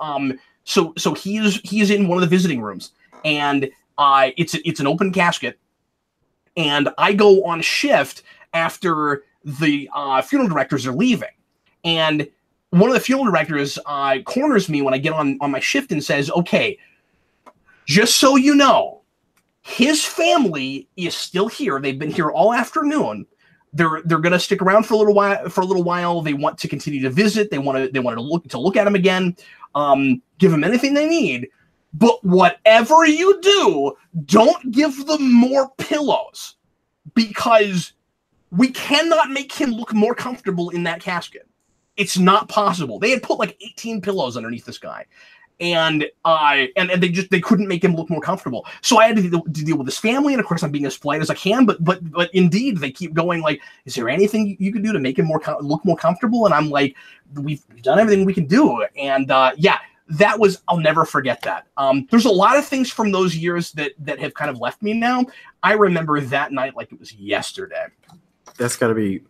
he's in one of the visiting rooms, and it's an open casket, and I go on shift after the funeral directors are leaving, and one of the funeral directors corners me when I get on my shift and says, "Okay, just so you know, his family is still here. They've been here all afternoon. They're going to stick around for a little while. They want to continue to visit. They wanted to look at him again. Give them anything they need. But whatever you do, don't give them more pillows, because we cannot make him look more comfortable in that casket. It's not possible." They had put like 18 pillows underneath this guy. And they couldn't make him look more comfortable. So I had to deal with his family, and of course I'm being as polite as I can. But indeed, they keep going like, "Is there anything you could do to make him look more comfortable?" And I'm like, "We've done everything we can do." And yeah, that was, I'll never forget that. There's a lot of things from those years that have kind of left me now. I remember that night like it was yesterday. That's got to be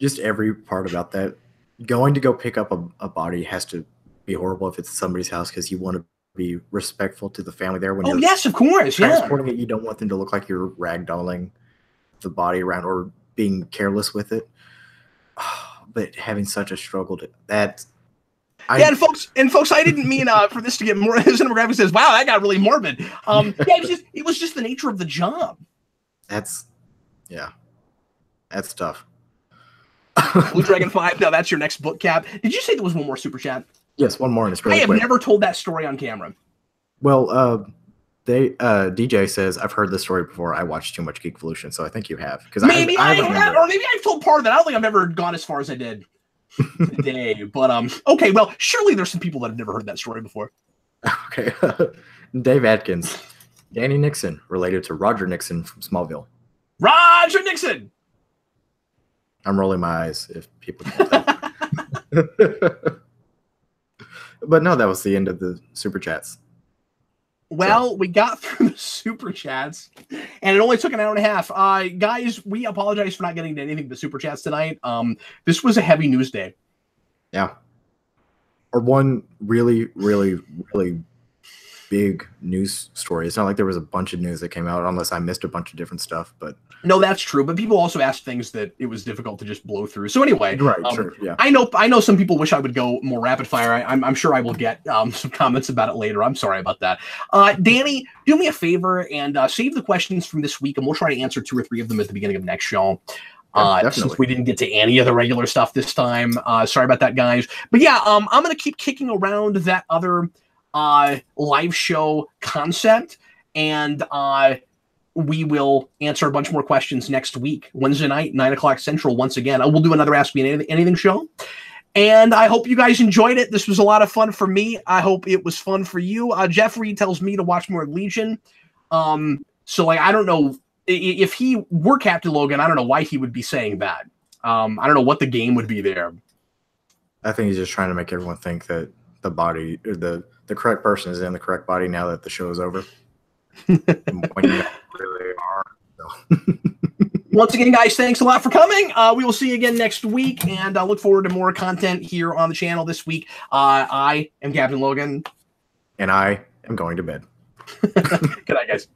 just every part about that. Going to go pick up a body has to be horrible if it's somebody's house, because you want to be respectful to the family there. When you're yes, of course, transporting it, you don't want them to look like you're ragdolling the body around or being careless with it. But having such a struggle and folks, I didn't mean for this to get more. His demographic says, "Wow, that got really morbid." It was just the nature of the job. That's tough. Blue Dragon 5. Now that's your next book cap. Did you say there was one more super chat? Yes, one more, and it's really quick. I have never told that story on camera. Well, DJ says, "I've heard this story before. I watched too much Geekvolution," so I think you have. Because maybe I have, or maybe I've told part of it. I don't think I've ever gone as far as I did today. But okay, well, surely there's some people that have never heard that story before. Okay, Dave Atkins, Danny Nixon, related to Roger Nixon from Smallville. Roger Nixon. I'm rolling my eyes if people can't tell. But no, that was the end of the super chats. Well, we got through the super chats, and it only took an hour and a half. Guys, we apologize for not getting to anything but super chats tonight. This was a heavy news day. Yeah. Or one really, really, really big news story. It's not like there was a bunch of news that came out, unless I missed a bunch of different stuff. But no, that's true. But people also asked things that it was difficult to just blow through. So anyway, right, sure, yeah. I know some people wish I would go more rapid fire. I'm sure I will get some comments about it later. I'm sorry about that. Danny, do me a favor and save the questions from this week, and we'll try to answer 2 or 3 of them at the beginning of next show. Since we didn't get to any of the regular stuff this time. Sorry about that, guys. But yeah, I'm going to keep kicking around that other live show concept, and we will answer a bunch more questions next week, Wednesday night, 9 o'clock Central. Once again, we'll do another Ask Me Anything show, and I hope you guys enjoyed it. This was a lot of fun for me. I hope it was fun for you. Jeffrey tells me to watch more Legion, so like I don't know if he were Captain Logan. I don't know why he would be saying that. I don't know what the game would be there. I think he's just trying to make everyone think that the body, or the correct person is in the correct body now that the show is over. When you really are. So. Once again, guys, thanks a lot for coming. We will see you again next week, and I look forward to more content here on the channel this week. I am Captain Logan. And I am going to bed. Good night, guys.